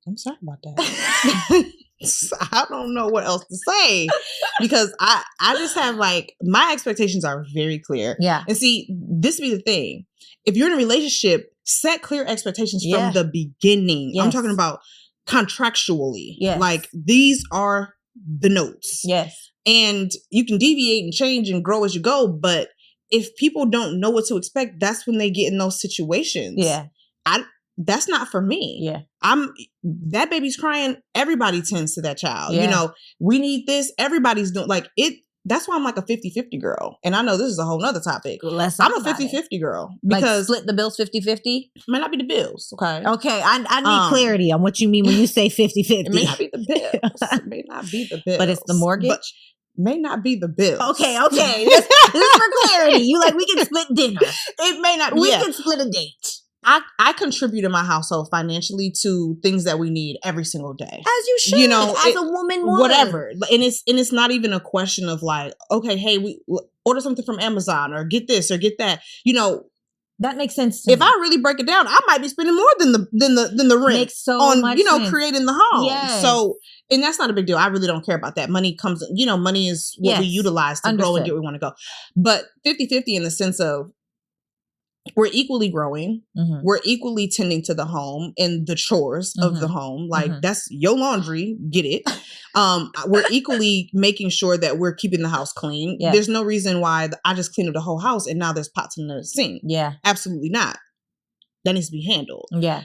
I'm sorry about that. I don't know what else to say because I just have like, my expectations are very clear. Yeah. And see, this be the thing. If you're in a relationship, set clear expectations from the beginning. Yes. I'm talking about contractually. Yes. Like, these are the notes. Yes. And you can deviate and change and grow as you go. But if people don't know what to expect, that's when they get in those situations. Yeah. That's not for me. Yeah. That baby's crying. Everybody tends to that child. Yeah. You know, we need this. Everybody's doing like it. That's why I'm like a 50-50 girl. And I know this is a whole nother topic. I'm a 50-50 girl. Because like split the bills 50-50? Might not be the bills. Okay. Okay. I need clarity on what you mean when you say 50-50. It may not be the bills. It may not be the bills. But it's the mortgage? But may not be the bills. Okay. This is for clarity. You like, we can split dinner. It may not. We can split a date. I contribute in my household financially to things that we need every single day. As you should, as a woman would. Whatever. And it's not even a question of like, okay, hey, we order something from Amazon or get this or get that. You know, that makes sense. If I really break it down, I might be spending more than the rent makes so on much sense. Creating the home. Yes. So, and that's not a big deal. I really don't care about that. Money comes, money is what we utilize to grow and get where we want to go. But 50-50 in the sense of, we're equally growing. Mm-hmm. We're equally tending to the home and the chores of the home. Like, that's your laundry. Get it. We're equally making sure that we're keeping the house clean. Yeah. There's no reason why I just cleaned up the whole house and now there's pots in the sink. Yeah. Absolutely not. That needs to be handled. Yeah.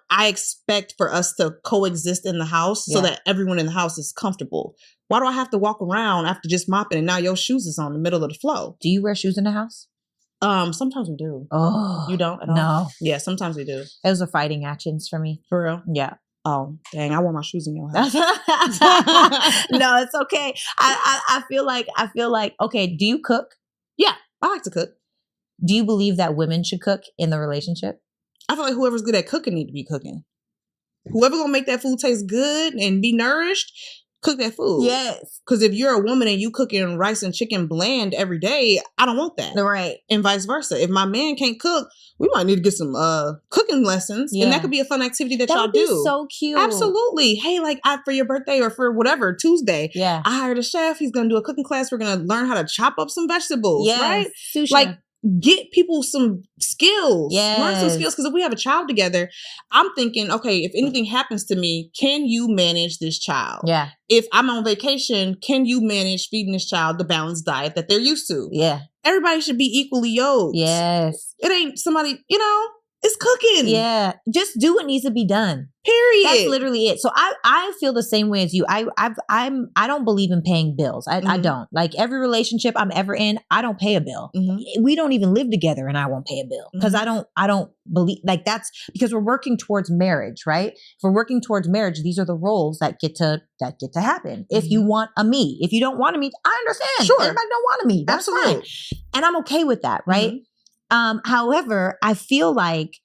I expect for us to coexist in the house so that everyone in the house is comfortable. Why do I have to walk around after just mopping and now your shoes is on the middle of the floor? Do you wear shoes in the house? Sometimes we do. Oh. You don't at all? No. Yeah, sometimes we do. Those are fighting actions for me. For real? Yeah. Oh, dang, I wore my shoes in your house. No, it's okay. I feel like, okay, do you cook? Yeah, I like to cook. Do you believe that women should cook in the relationship? I feel like whoever's good at cooking need to be cooking. Whoever gonna make that food taste good and be nourished, cook that food. Yes. Because if you're a woman and you cooking rice and chicken bland every day, I don't want that. Right. And vice versa. If my man can't cook, we might need to get some cooking lessons. Yeah. And that could be a fun activity that y'all do. That would be so cute. Absolutely. Hey, like for your birthday or for whatever, Tuesday. Yeah. I hired a chef. He's going to do a cooking class. We're going to learn how to chop up some vegetables. Yes. Right? Sushi. Like, get people some skills. Yes. Learn some skills. Because if we have a child together, I'm thinking, okay, if anything happens to me, can you manage this child? Yeah. If I'm on vacation, can you manage feeding this child the balanced diet that they're used to? Yeah. Everybody should be equally yoked. Yes. It ain't somebody, it's cooking. Yeah. Just do what needs to be done. Period. That's literally it. So I feel the same way as you. I don't believe in paying bills. I don't. Like, every relationship I'm ever in, I don't pay a bill. Mm-hmm. We don't even live together and I won't pay a bill because I don't believe, like, that's because we're working towards marriage, right? If we're working towards marriage, these are the roles that get to happen. Mm-hmm. If you want a me, if you don't want a me, I understand. Sure. Everybody don't want a me. That's absolutely fine. And I'm okay with that, right? Mm-hmm. However, I feel like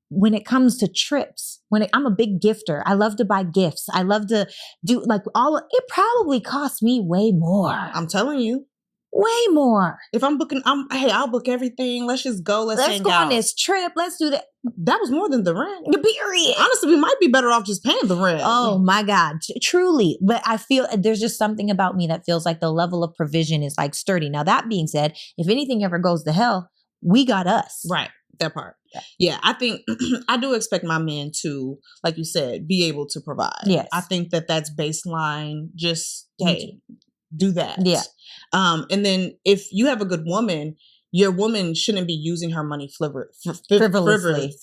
when it comes to trips, I'm a big gifter. I love to buy gifts. I love to do it probably costs me way more. I'm telling you. Way more. If I'm booking, I'll book everything. Let's just go. Let's hang go out. On this trip. Let's do that. That was more than the rent. Period. Honestly, we might be better off just paying the rent. Oh my God. Truly. But I feel there's just something about me that feels like the level of provision is like sturdy. Now, that being said, if anything ever goes to hell, we got us. Right. That part. Yeah. I think I do expect my men to, like you said, be able to provide. Yes. I think that's baseline. Just, hey, do that. Yeah. And then if you have a good woman, your woman shouldn't be using her money frivolously.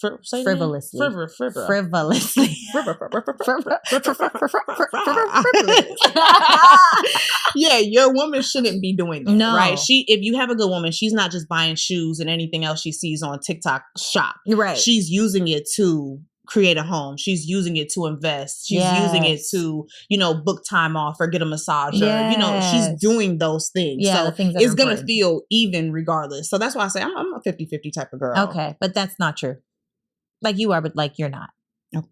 Yeah, your woman shouldn't be doing that. No. Right? If you have a good woman, she's not just buying shoes and anything else she sees on TikTok shop. Right. She's using it to create a home. She's using it to invest. She's using it to, book time off or get a massage. Or, she's doing those things. Yeah, so it's going to feel even regardless. So that's why I say I'm a 50-50 type of girl. Okay. But that's not true. Like you are, but like you're not. 60-40?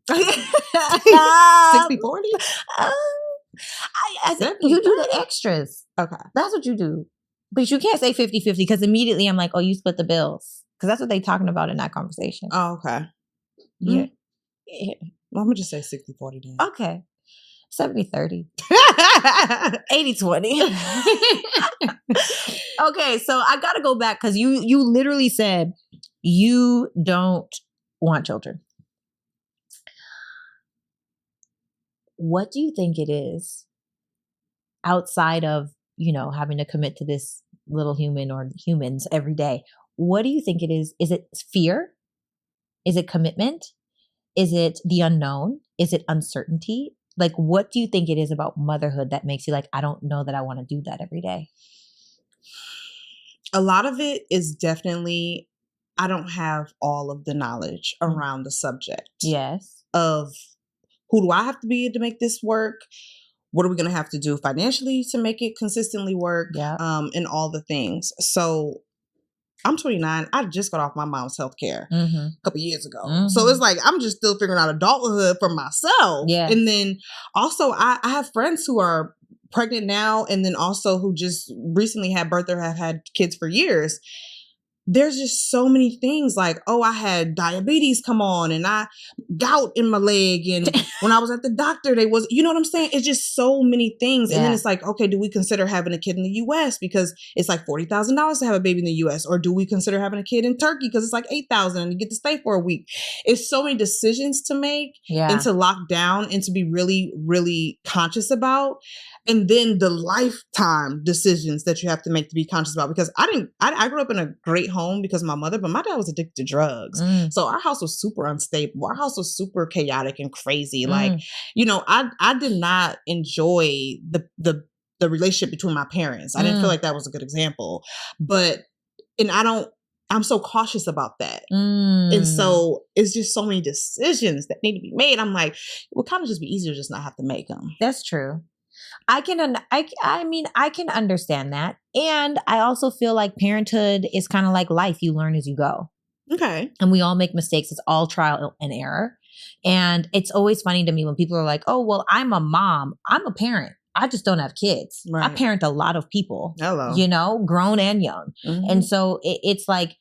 I think you do the extras. Okay. That's what you do. But you can't say 50-50 because immediately I'm like, oh, you split the bills. Because that's what they're talking about in that conversation. Oh, okay. Yeah. Well, I'm going to just say 60-40 then. Okay. 70-30. 80-20. Okay, so I got to go back because you literally said you don't want children. What do you think it is outside of, having to commit to this little human or humans every day? What do you think it is? Is it fear? Is it commitment? Is it the unknown? Is it uncertainty? Like, what do you think it is about motherhood that makes you like, I don't know that I want to do that every day? A lot of it is definitely, I don't have all of the knowledge around the subject. Yes. Of who do I have to be to make this work? What are we going to have to do financially to make it consistently work? Yeah. And all the things. So I'm 29. I just got off my mom's healthcare a couple years ago. Mm-hmm. So it's like, I'm just still figuring out adulthood for myself. Yeah. And then also I have friends who are pregnant now and then also who just recently had birth or have had kids for years. There's just so many things like, oh, I had diabetes come on and I gout in my leg. And when I was at the doctor, you know what I'm saying? It's just so many things. Yeah. And then it's like, okay, do we consider having a kid in the US because it's like $40,000 to have a baby in the US? Or do we consider having a kid in Turkey because it's like $8,000 and you get to stay for a week? It's so many decisions to make and to lock down and to be really, really conscious about. And then the lifetime decisions that you have to make to be conscious about. Because I grew up in a great home because of my mother, but my dad was addicted to drugs. So our house was super unstable. Our house was super chaotic and crazy. Like, I did not enjoy the relationship between my parents. I didn't feel like that was a good example. I'm so cautious about that. And so it's just so many decisions that need to be made. I'm like, it would kind of just be easier to just not have to make them. That's true. I can understand that. And I also feel like parenthood is kind of like life. You learn as you go. Okay. And we all make mistakes. It's all trial and error. And it's always funny to me when people are like, oh, well, I'm a mom. I'm a parent. I just don't have kids. Right. I parent a lot of people. Hello. Grown and young. Mm-hmm. And so it's like,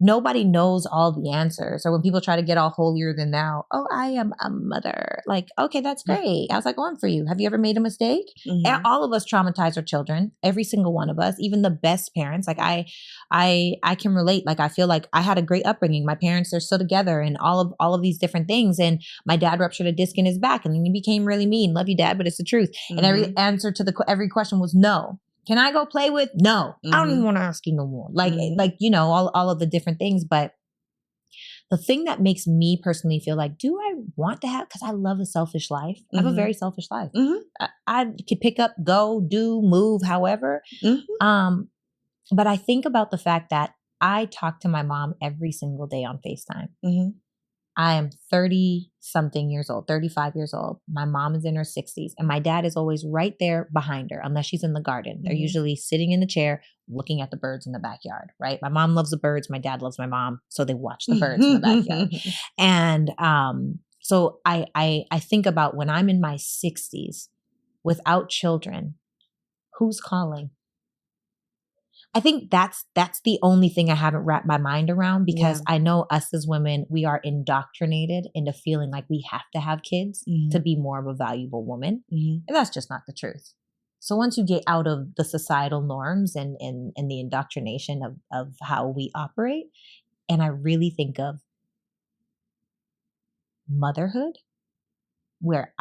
nobody knows all the answers. Or when people try to get all holier than thou, oh, I am a mother. Like, okay, that's great. How's that going for you? Have you ever made a mistake? Mm-hmm. And all of us traumatize our children. Every single one of us, even the best parents. Like I can relate. Like I feel like I had a great upbringing. My parents are still together and all of these different things. And my dad ruptured a disc in his back and then he became really mean. Love you, Dad, but it's the truth. Mm-hmm. And every answer to every question was no. Can I go play with? No, I don't even want to ask you no more. Like, all of the different things. But the thing that makes me personally feel like, do I want to have, because I love a selfish life. I have a very selfish life. Mm-hmm. I could pick up, go, do, move, however. Mm-hmm. But I think about the fact that I talk to my mom every single day on FaceTime. Mm-hmm. I am 30-something years old, 35 years old. My mom is in her 60s and my dad is always right there behind her unless she's in the garden. They're usually sitting in the chair looking at the birds in the backyard, right? My mom loves the birds. My dad loves my mom. So they watch the birds in the backyard. And so I think about when I'm in my 60s without children, who's calling? I think that's the only thing I haven't wrapped my mind around because I know us as women, we are indoctrinated into feeling like we have to have kids to be more of a valuable woman. Mm-hmm. And that's just not the truth. So once you get out of the societal norms and the indoctrination of how we operate, and I really think of motherhood, where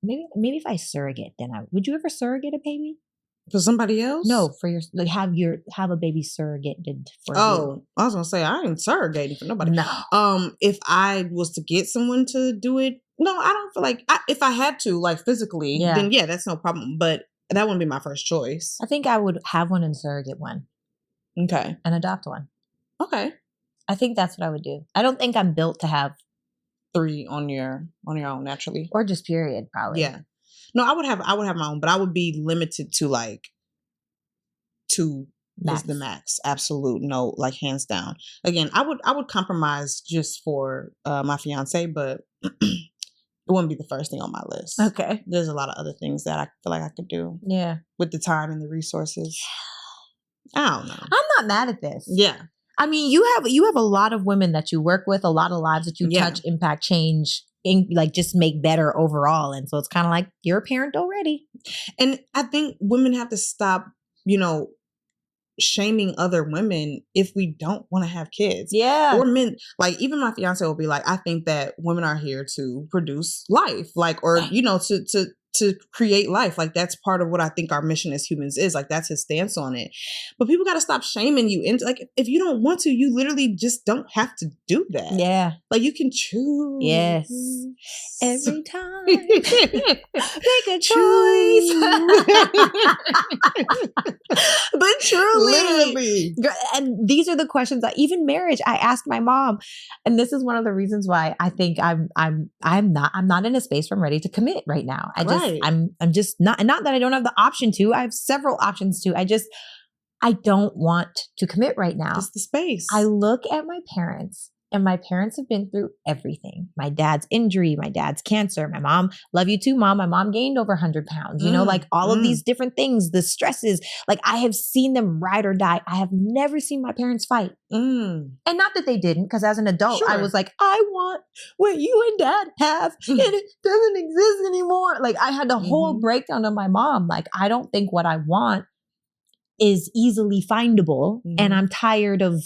maybe if I surrogate, then would you ever surrogate a baby? For somebody else? No, for have a baby surrogated for you. Oh, I was gonna say I ain't surrogating for nobody. No. If I was to get someone to do it, no, I don't feel like if I had to, like physically, then that's no problem. But that wouldn't be my first choice. I think I would have one and surrogate one. Okay. And adopt one. Okay. I think that's what I would do. I don't think I'm built to have 3 on your own naturally. Or just period, probably. Yeah. No, I would have my own, but I would be limited to like 2 is the max. Absolute. No, like hands down. Again, I would compromise just for my fiance, but it wouldn't be the first thing on my list. Okay. There's a lot of other things that I feel like I could do. Yeah. With the time and the resources. I don't know. I'm not mad at this. Yeah. I mean, you have a lot of women that you work with, a lot of lives that you touch, impact, change just make better overall. And so it's kind of like, you're a parent already. And I think women have to stop, shaming other women if we don't want to have kids. Yeah. Or men, like even my fiance will be like, I think that women are here to produce life, like, or, to create life. Like that's part of what I think our mission as humans is. Like that's his stance on it. But people got to stop shaming you into, like, if you don't want to, you literally just don't have to do that. Yeah. Like you can choose. Yes. Every time. Make a choice. But truly. Literally. And these are the questions that even marriage, I asked my mom. And this is one of the reasons why I think I'm not in a space where I'm ready to commit right now. I'm just not, and not that I don't have the option to. I have several options to. I don't want to commit right now. Just the space. I look at my parents, and my parents have been through everything. My dad's injury, my dad's cancer, my mom, love you too, Mom. My mom gained over 100 pounds, like all of these different things, the stresses, like I have seen them ride or die. I have never seen my parents fight. And not that they didn't, because as an adult, I was like, I want what you and dad have, and it doesn't exist anymore. Like I had the whole breakdown of my mom. Like, I don't think what I want is easily findable. And I'm tired of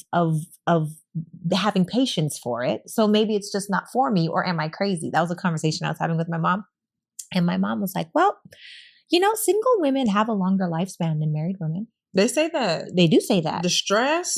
having patience for it. So maybe it's just not for me, or am I crazy? That was a conversation I was having with my mom. And my mom was like, well, single women have a longer lifespan than married women. They say that. They do say that. The stress,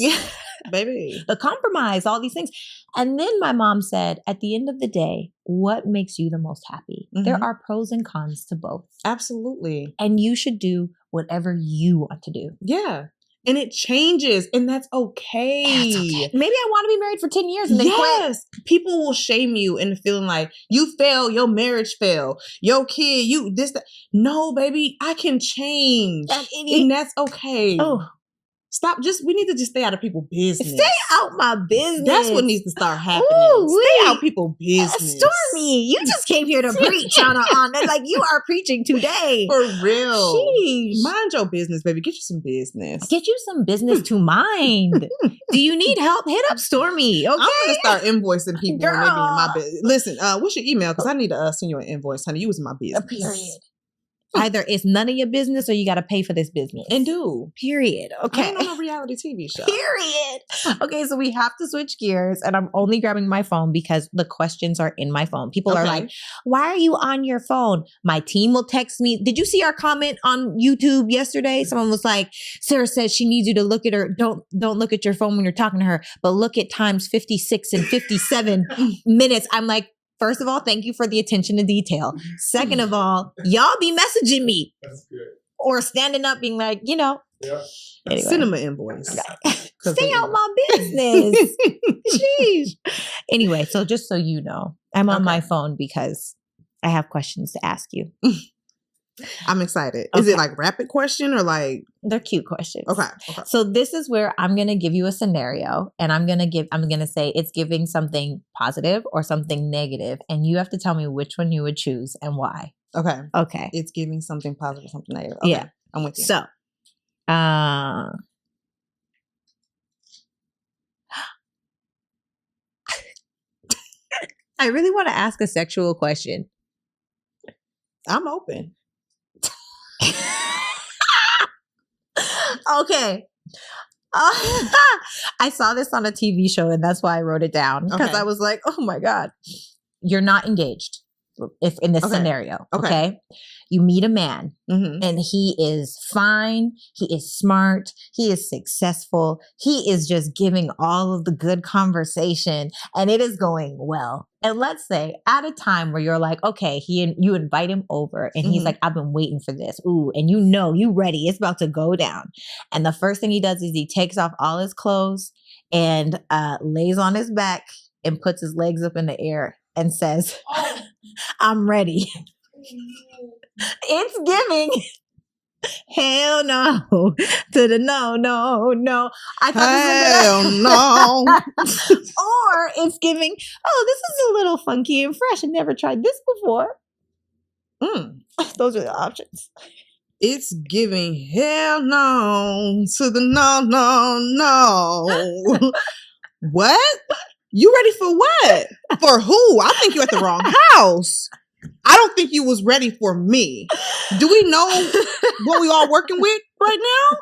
baby. The compromise, all these things. And then my mom said, at the end of the day, what makes you the most happy? There are pros and cons to both. Absolutely. And you should do whatever you want to do. Yeah. And it changes, and that's okay. Maybe I want to be married for 10 years and then quit. People will shame you into feeling like you fail, your marriage failed, your kid, that. No, baby, I can change. And that's okay. Oh. Stop. We need to just stay out of people's business. Stay out my business. That's what needs to start happening. Stay out people's business. Stormy, you just came here to preach on like you are preaching today. For real. Sheesh. Mind your business, baby. Get you some business. Get you some business to mind. Do you need help? Hit up Stormy. Okay. I'm going to start invoicing people when they be in my business. Listen, what's your email? Because I need to send you an invoice, honey. You was in my business. Period. Either it's none of your business or you got to pay for this business. And do. Period. Okay. I ain't on a reality TV show. Period. Okay, so we have to switch gears, and I'm only grabbing my phone because the questions are in my phone. People are like, why are you on your phone? My team will text me. Did you see our comment on YouTube yesterday? Someone was like, Sarah says she needs you to look at her. Don't look at your phone when you're talking to her, but look at times 56 and 57 minutes. I'm like, first of all, thank you for the attention to detail. Second of all, y'all be messaging me. That's good. Or standing up being like, Yeah. Anyway. Cinema invoice. Stay out my business. Sheesh. Anyway, so just so you know, I'm on my phone because I have questions to ask you. I'm excited. Is it like rapid question or like? They're cute questions. Okay. So this is where I'm going to give you a scenario, and I'm going to say it's giving something positive or something negative, and you have to tell me which one you would choose and why. Okay. It's giving something positive, something negative. Okay. Yeah. I'm with you. So, I really want to ask a sexual question. I'm open. Okay. I saw this on a TV show, and that's why I wrote it down, because I was like, oh my God, you're not engaged if in this scenario. Okay. You meet a man and he is fine. He is smart. He is successful. He is just giving all of the good conversation, and it is going well. And let's say at a time where you're like, okay, you invite him over and he's like, I've been waiting for this. Ooh, and you ready. It's about to go down. And the first thing he does is he takes off all his clothes and lays on his back and puts his legs up in the air and says, I'm ready. It's giving hell no to the no. I thought hell no. Or it's giving, oh, this is a little funky and fresh. I never tried this before. Those are the options. It's giving hell no to the no. What? You ready for what? For who? I think you at the wrong house. I don't think you was ready for me. Do we know what we all working with right now?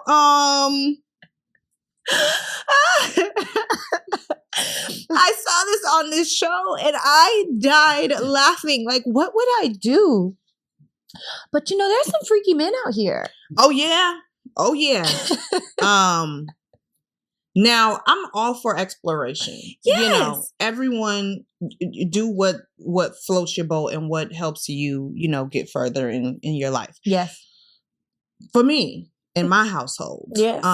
I saw this on this show and I died laughing. Like, what would I do? But there's some freaky men out here. Oh yeah. Now I'm all for exploration. Yes. Everyone do what floats your boat and what helps you, get further in your life. Yes. For me, in my household, yes.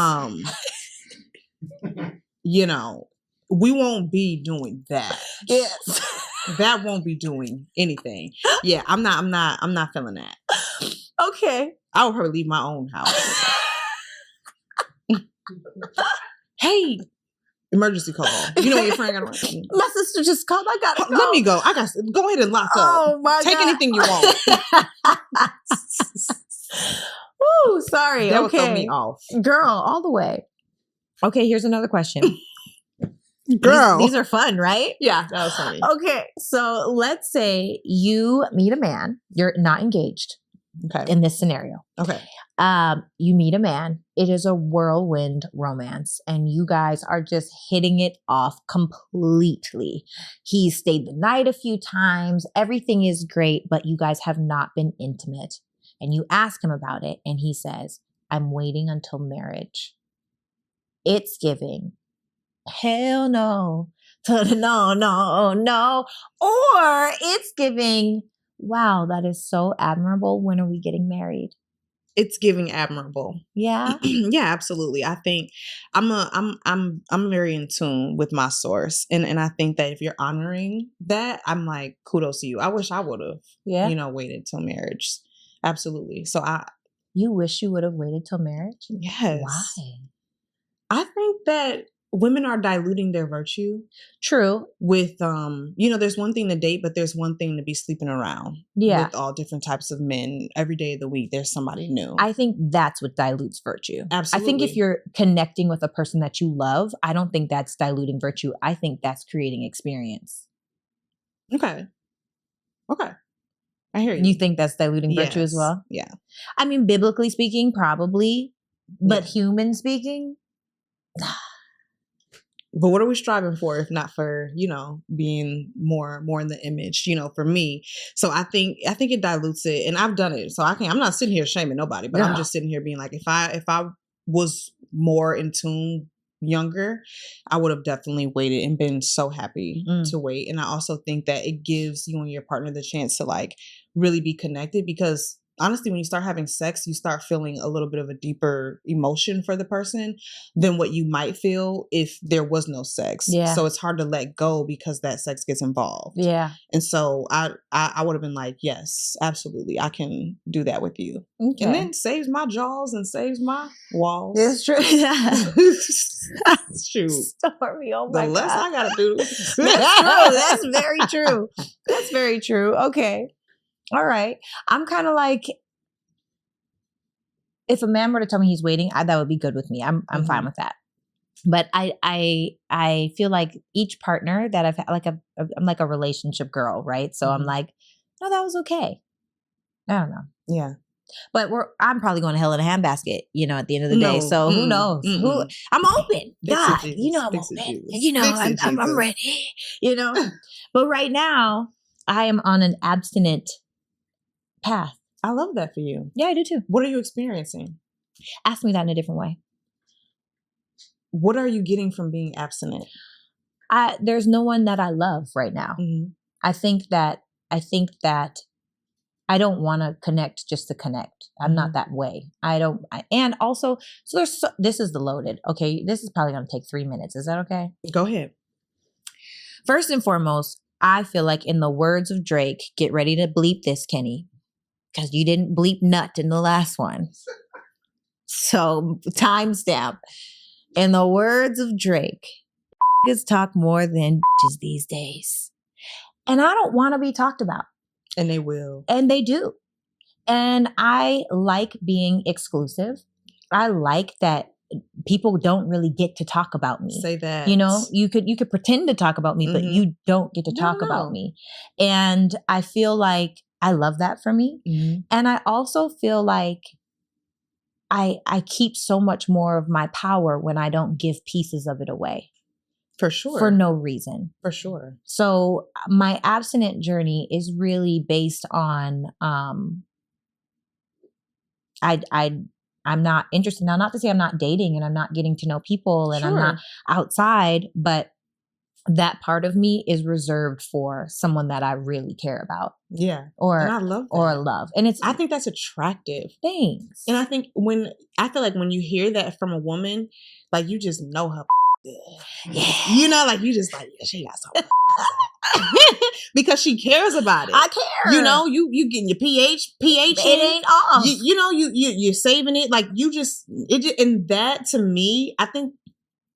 We won't be doing that. Yes. That won't be doing anything. Yeah, I'm not feeling that. Okay. I would probably leave my own house. Hey, emergency call. You know when your friend got to my sister just called. I got to go. Let me go. Go ahead and lock up. Oh my Take God. anything you want. Woo, sorry. That okay. would throw me off. Girl, all the way. Okay, here's another question. Girl. These are fun, right? Yeah, that was funny. Okay, so let's say you meet a man. You're not engaged. Okay. In this scenario. Okay. You meet a man. It is a whirlwind romance, and you guys are just hitting it off completely. He stayed the night a few times. Everything is great, but you guys have not been intimate. And you ask him about it, and he says, "I'm waiting until marriage." It's giving. Hell no. No. Or it's giving, wow, that is so admirable. When are we getting married? It's giving admirable. Yeah. Yeah, absolutely. I think I'm very in tune with my source. And I think that if you're honoring that, I'm like, kudos to you. I wish I would have, waited till marriage. Absolutely. So you wish you would have waited till marriage? Yes. Why? I think that women are diluting their virtue. True. With, there's one thing to date, but there's one thing to be sleeping around. Yeah. With all different types of men. Every day of the week, there's somebody new. I think that's what dilutes virtue. Absolutely. I think if you're connecting with a person that you love, I don't think that's diluting virtue. I think that's creating experience. Okay. I hear you. You think that's diluting virtue as well? Yeah. I mean, biblically speaking, probably. But human speaking... But what are we striving for if not for, being more in the image, for me? So I think it dilutes it, and I've done it. So I'm not sitting here shaming nobody, but I'm just sitting here being like, if I was more in tune younger, I would have definitely waited and been so happy to wait. And I also think that it gives you and your partner the chance to like really be connected, because honestly, when you start having sex, you start feeling a little bit of a deeper emotion for the person than what you might feel if there was no sex. Yeah. So it's hard to let go because that sex gets involved. Yeah. And so I would have been like, yes, absolutely, I can do that with you. Okay. And then saves my jaws and saves my walls. It's true. That's true. Stormy, oh my God. The less I gotta do. That's true. That's very true. That's very true. Okay. All right. I'm kind of like, if a man were to tell me he's waiting, that would be good with me. I'm fine with that. But I feel like each partner that I've had, I'm like a relationship girl, right? So I'm like, no, that was okay. I don't know. Yeah. But I'm probably going to hell in a handbasket, at the end of the day. So who knows? I'm open. God, I'm open. I'm ready. But right now I am on an abstinent path. I love that for you. Yeah, I do too. What are you experiencing? Ask me that in a different way. What are you getting from being abstinent? There's no one that I love right now. Mm-hmm. I think that I don't want to connect just to connect. I'm not that way. And also, this is the loaded. Okay, this is probably going to take 3 minutes. Is that okay? Go ahead. First and foremost, I feel like, in the words of Drake, get ready to bleep this, Kenny, because you didn't bleep nut in the last one. So, timestamp. In the words of Drake, niggas talk more than bitches these days. And I don't want to be talked about. And they will. And they do. And I like being exclusive. I like that people don't really get to talk about me. Say that. You know, you could pretend to talk about me, but you don't get to talk about me. And I feel like I love that for me. And I also feel like I keep so much more of my power when I don't give pieces of it away. For sure. For no reason. For sure. So my abstinent journey is really based on, I'm not interested now, not to say I'm not dating and I'm not getting to know people and I'm not outside, but that part of me is reserved for someone that I really care about. Yeah. And I love that. Or love. And I think that's attractive. Thanks. And I feel like when you hear that from a woman, like you just know her good. Yeah. You know, like you just like, yeah, she got something. Because she cares about it. I care. You know, you getting your pH. It ain't off. You know, you're saving it. Like you and that to me, I think,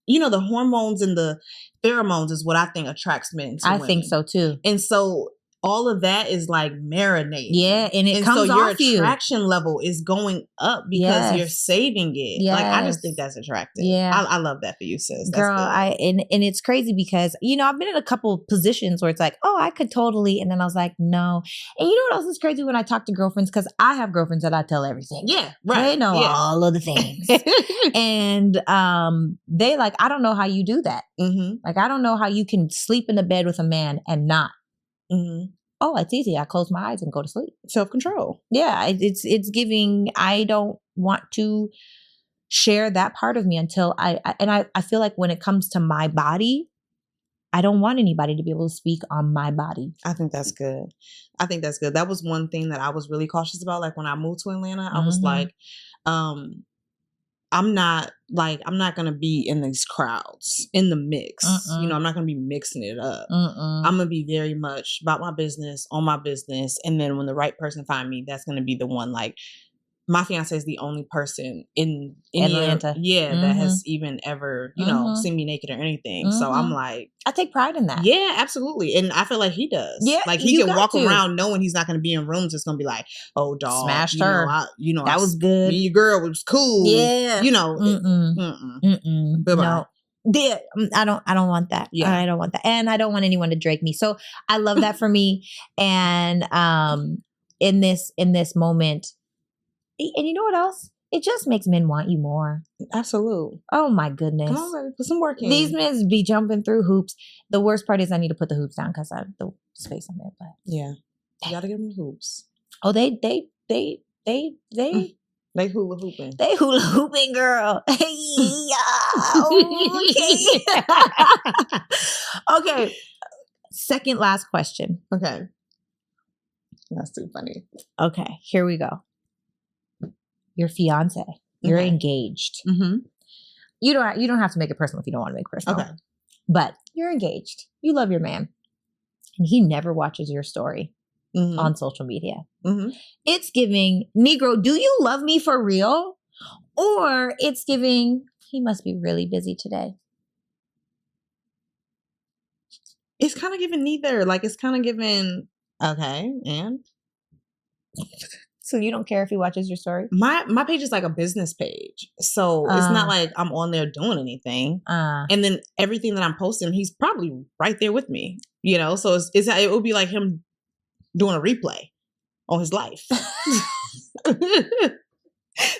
you know, the hormones and the pheromones is what I think attracts men to women. Think so too. And so all of that is like marinating. Yeah, and it comes so your off you. attraction level is going up because you're saving it. Like I just think that's attractive. Yeah, I love that for you, sis. That's girl. good. And it's crazy because you know I've been in a couple of positions where it's like, oh, I could totally, and then I was like, no. And you know what else is crazy when I talk to girlfriends, because I have girlfriends that I tell everything. Yeah, right. They know all of the things, and they like, I don't know how you do that. Like I don't know how you can sleep in the bed with a man and not. Oh, it's easy. I close my eyes and go to sleep. Self-control. Yeah, it's giving. I don't want to share that part of me until I feel like when it comes to my body, I don't want anybody to be able to speak on my body. I think that's good. That was one thing that I was really cautious about. Like when I moved to Atlanta, I was like, I'm not going to be in these crowds, in the mix. You know, I'm not going to be mixing it up. I'm going to be very much about my business, on my business. And then when the right person find me, that's going to be the one. Like my fiance is the only person in Atlanta. That has even ever, you know, seen me naked or anything. So I'm like, I take pride in that. Yeah, absolutely. And I feel like he does. Yeah. Like he can walk around knowing he's not going to be in rooms. It's going to be like, oh, dog. Smashed her. That was good. Me and your girl was cool. Yeah. You know. No. Yeah, I don't want that. Yeah. I don't want that. And I don't want anyone to drag me. So I love that for me. And in this moment, and you know what else? It just makes men want you more. Absolutely. Oh my goodness. Come on, baby, put some work in. These men be jumping through hoops. The worst part is I need to put the hoops down because I have the space on there. But yeah, you gotta give them the hoops. Oh, they hula hooping. They hula hooping, girl. Hey, okay. Okay. Second last question. Okay. That's too funny. Okay, here we go. Your fiance. You're engaged. You don't have to make it personal if you don't want to make it personal. Okay. But you're engaged. You love your man. And he never watches your story on social media. It's giving, Negro, do you love me for real? Or it's giving, he must be really busy today. It's kind of giving neither. Like it's kind of giving, okay, and? So you don't care if he watches your story? My page is like a business page. So it's not like I'm on there doing anything. And then everything that I'm posting, he's probably right there with me. You know, so it would be like him doing a replay on his life.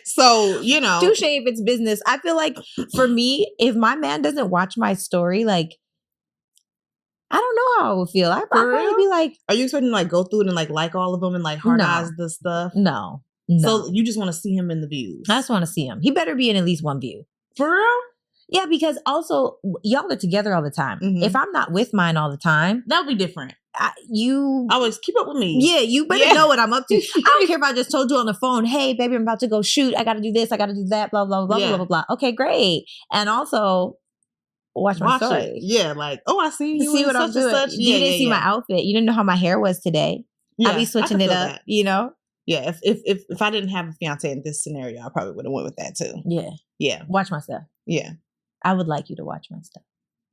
So, you know. Touche if it's business. I feel like for me, if my man doesn't watch my story, like, I don't know how I would feel. I'd probably be like, are you expecting to like go through it and like all of them and like hard eyes the stuff? No. So you just want to see him in the views? I just want to see him. He better be in at least one view. For real? Yeah, because also y'all are together all the time. If I'm not with mine all the time, that would be different. You always keep up with me. Yeah, you better know what I'm up to. I don't care if I just told you on the phone, hey, baby, I'm about to go shoot. I got to do this. I got to do that. Blah, blah, blah, blah, blah, blah. Okay, great. And also, watch my story. It. Yeah, like, oh, I see you. See what I'm doing. You didn't see my outfit. You didn't know how my hair was today. I'll be switching it up, you know? Yeah, if I didn't have a fiance in this scenario, I probably would have went with that too. Yeah. Yeah. Watch my stuff. Yeah. I would like you to watch my stuff.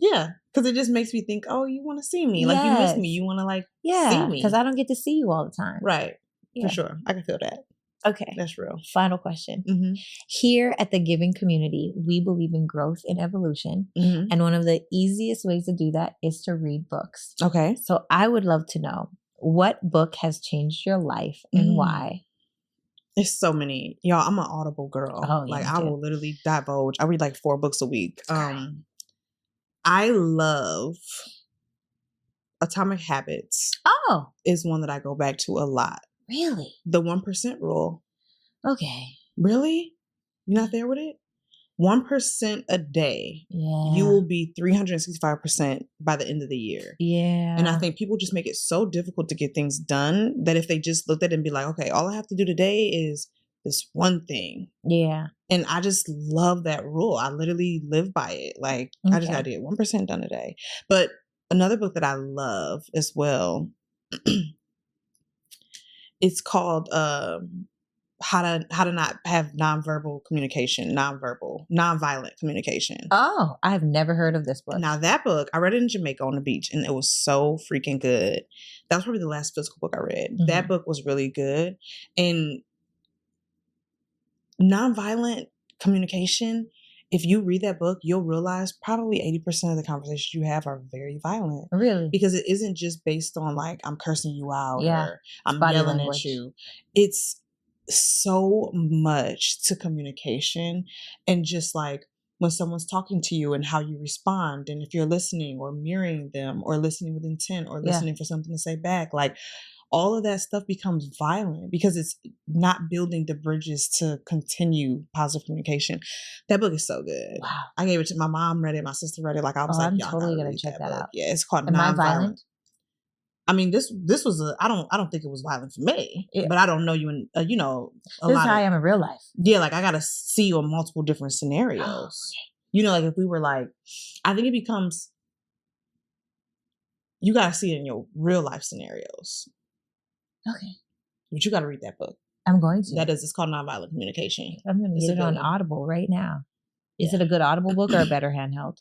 Yeah, because it just makes me think, oh, you want to see me. Like, you miss me. You want to, like, see me. Because I don't get to see you all the time. Right. Yeah. For sure. I can feel that. Okay. That's real. Final question. Mm-hmm. Here at the Giving community, we believe in growth and evolution. Mm-hmm. And one of the easiest ways to do that is to read books. Okay. So I would love to know, what book has changed your life and why? There's so many. Y'all, I'm an Audible girl. Oh, yeah, like, I will literally divulge. I read like 4 books a week. I love Atomic Habits. Oh. Is one that I go back to a lot. Really? The 1% rule. Okay. Really? You're not there with it? 1% a day. Yeah. You will be 365% by the end of the year. Yeah. And I think people just make it so difficult to get things done that if they just looked at it and be like, okay, all I have to do today is this one thing. Yeah. And I just love that rule. I literally live by it. Like, I just got to get 1% done a day. But another book that I love as well, it's called how to not have nonviolent communication. Oh, I have never heard of this book. Now that book, I read it in Jamaica on the beach, and it was so freaking good. That was probably the last physical book I read. Mm-hmm. That book was really good. And nonviolent communication, if you read that book, you'll realize probably 80% of the conversations you have are very violent. Really? Because it isn't just based on like, I'm cursing you out or I'm yelling at you. It's so much to communication, and just like when someone's talking to you and how you respond, and if you're listening or mirroring them or listening with intent or listening for something to say back, like all of that stuff becomes violent because it's not building the bridges to continue positive communication. That book is so good. Wow. I gave it to my mom, read it, my sister read it. Like I was I'm totally gonna check that out. Yeah, it's called Am I violent? I mean, this was I don't think it was violent for me, but I don't know you in this is how I am in real life. Yeah, like I gotta see you in multiple different scenarios. Like if we were like, I think it becomes, you gotta see it in your real life scenarios. Okay. But you got to read that book. I'm going to. It's called Nonviolent Communication. I'm going to get it on Audible right now. Is it a good Audible book or a better handheld?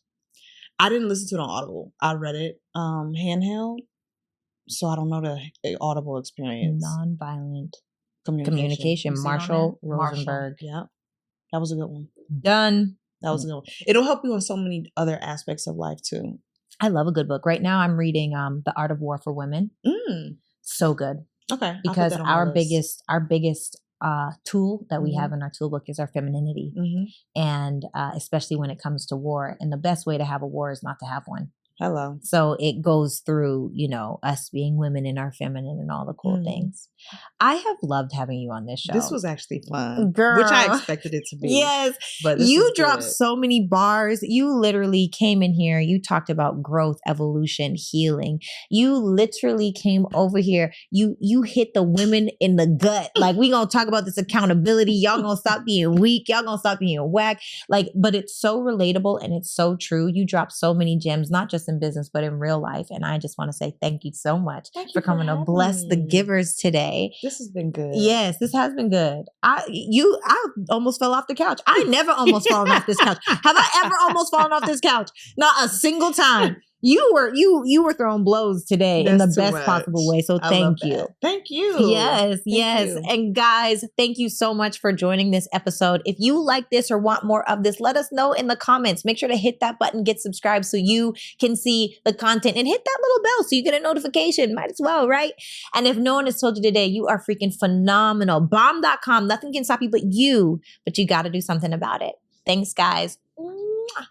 I didn't listen to it on Audible. I read it handheld. So I don't know the Audible experience. Nonviolent Communication. Marshall Rosenberg. Yeah. That was a good one. Done. That was a good one. It'll help you in so many other aspects of life too. I love a good book. Right now I'm reading The Art of War for Women. So good. Okay. Because our biggest tool that we have in our toolbook is our femininity. Mm-hmm. And especially when it comes to war. And the best way to have a war is not to have one. Hello. So it goes through, us being women in our feminine and all the cool things. I have loved having you on this show. This was actually fun. Girl. Which I expected it to be. Yes. But you dropped so many bars. You literally came in here. You talked about growth, evolution, healing. You literally came over here. You hit the women in the gut. Like, we gonna talk about this accountability. Y'all gonna stop being weak. Y'all gonna stop being whack. Like, but it's so relatable and it's so true. You dropped so many gems, not just in business, but in real life. And I just want to say thank you so much for coming to bless the givers today. This has been good. Yes, this has been good. I almost fell off the couch. I never almost fallen off this couch. Have I ever almost fallen off this couch? Not a single time. You were throwing blows today in the best possible way. So thank you. Thank you. Yes. And guys, thank you so much for joining this episode. If you like this or want more of this, let us know in the comments. Make sure to hit that button, get subscribed so you can see the content, and hit that little bell so you get a notification. Might as well, right? And if no one has told you today, you are freaking phenomenal. Bomb.com. Nothing can stop you but you got to do something about it. Thanks, guys. Mwah.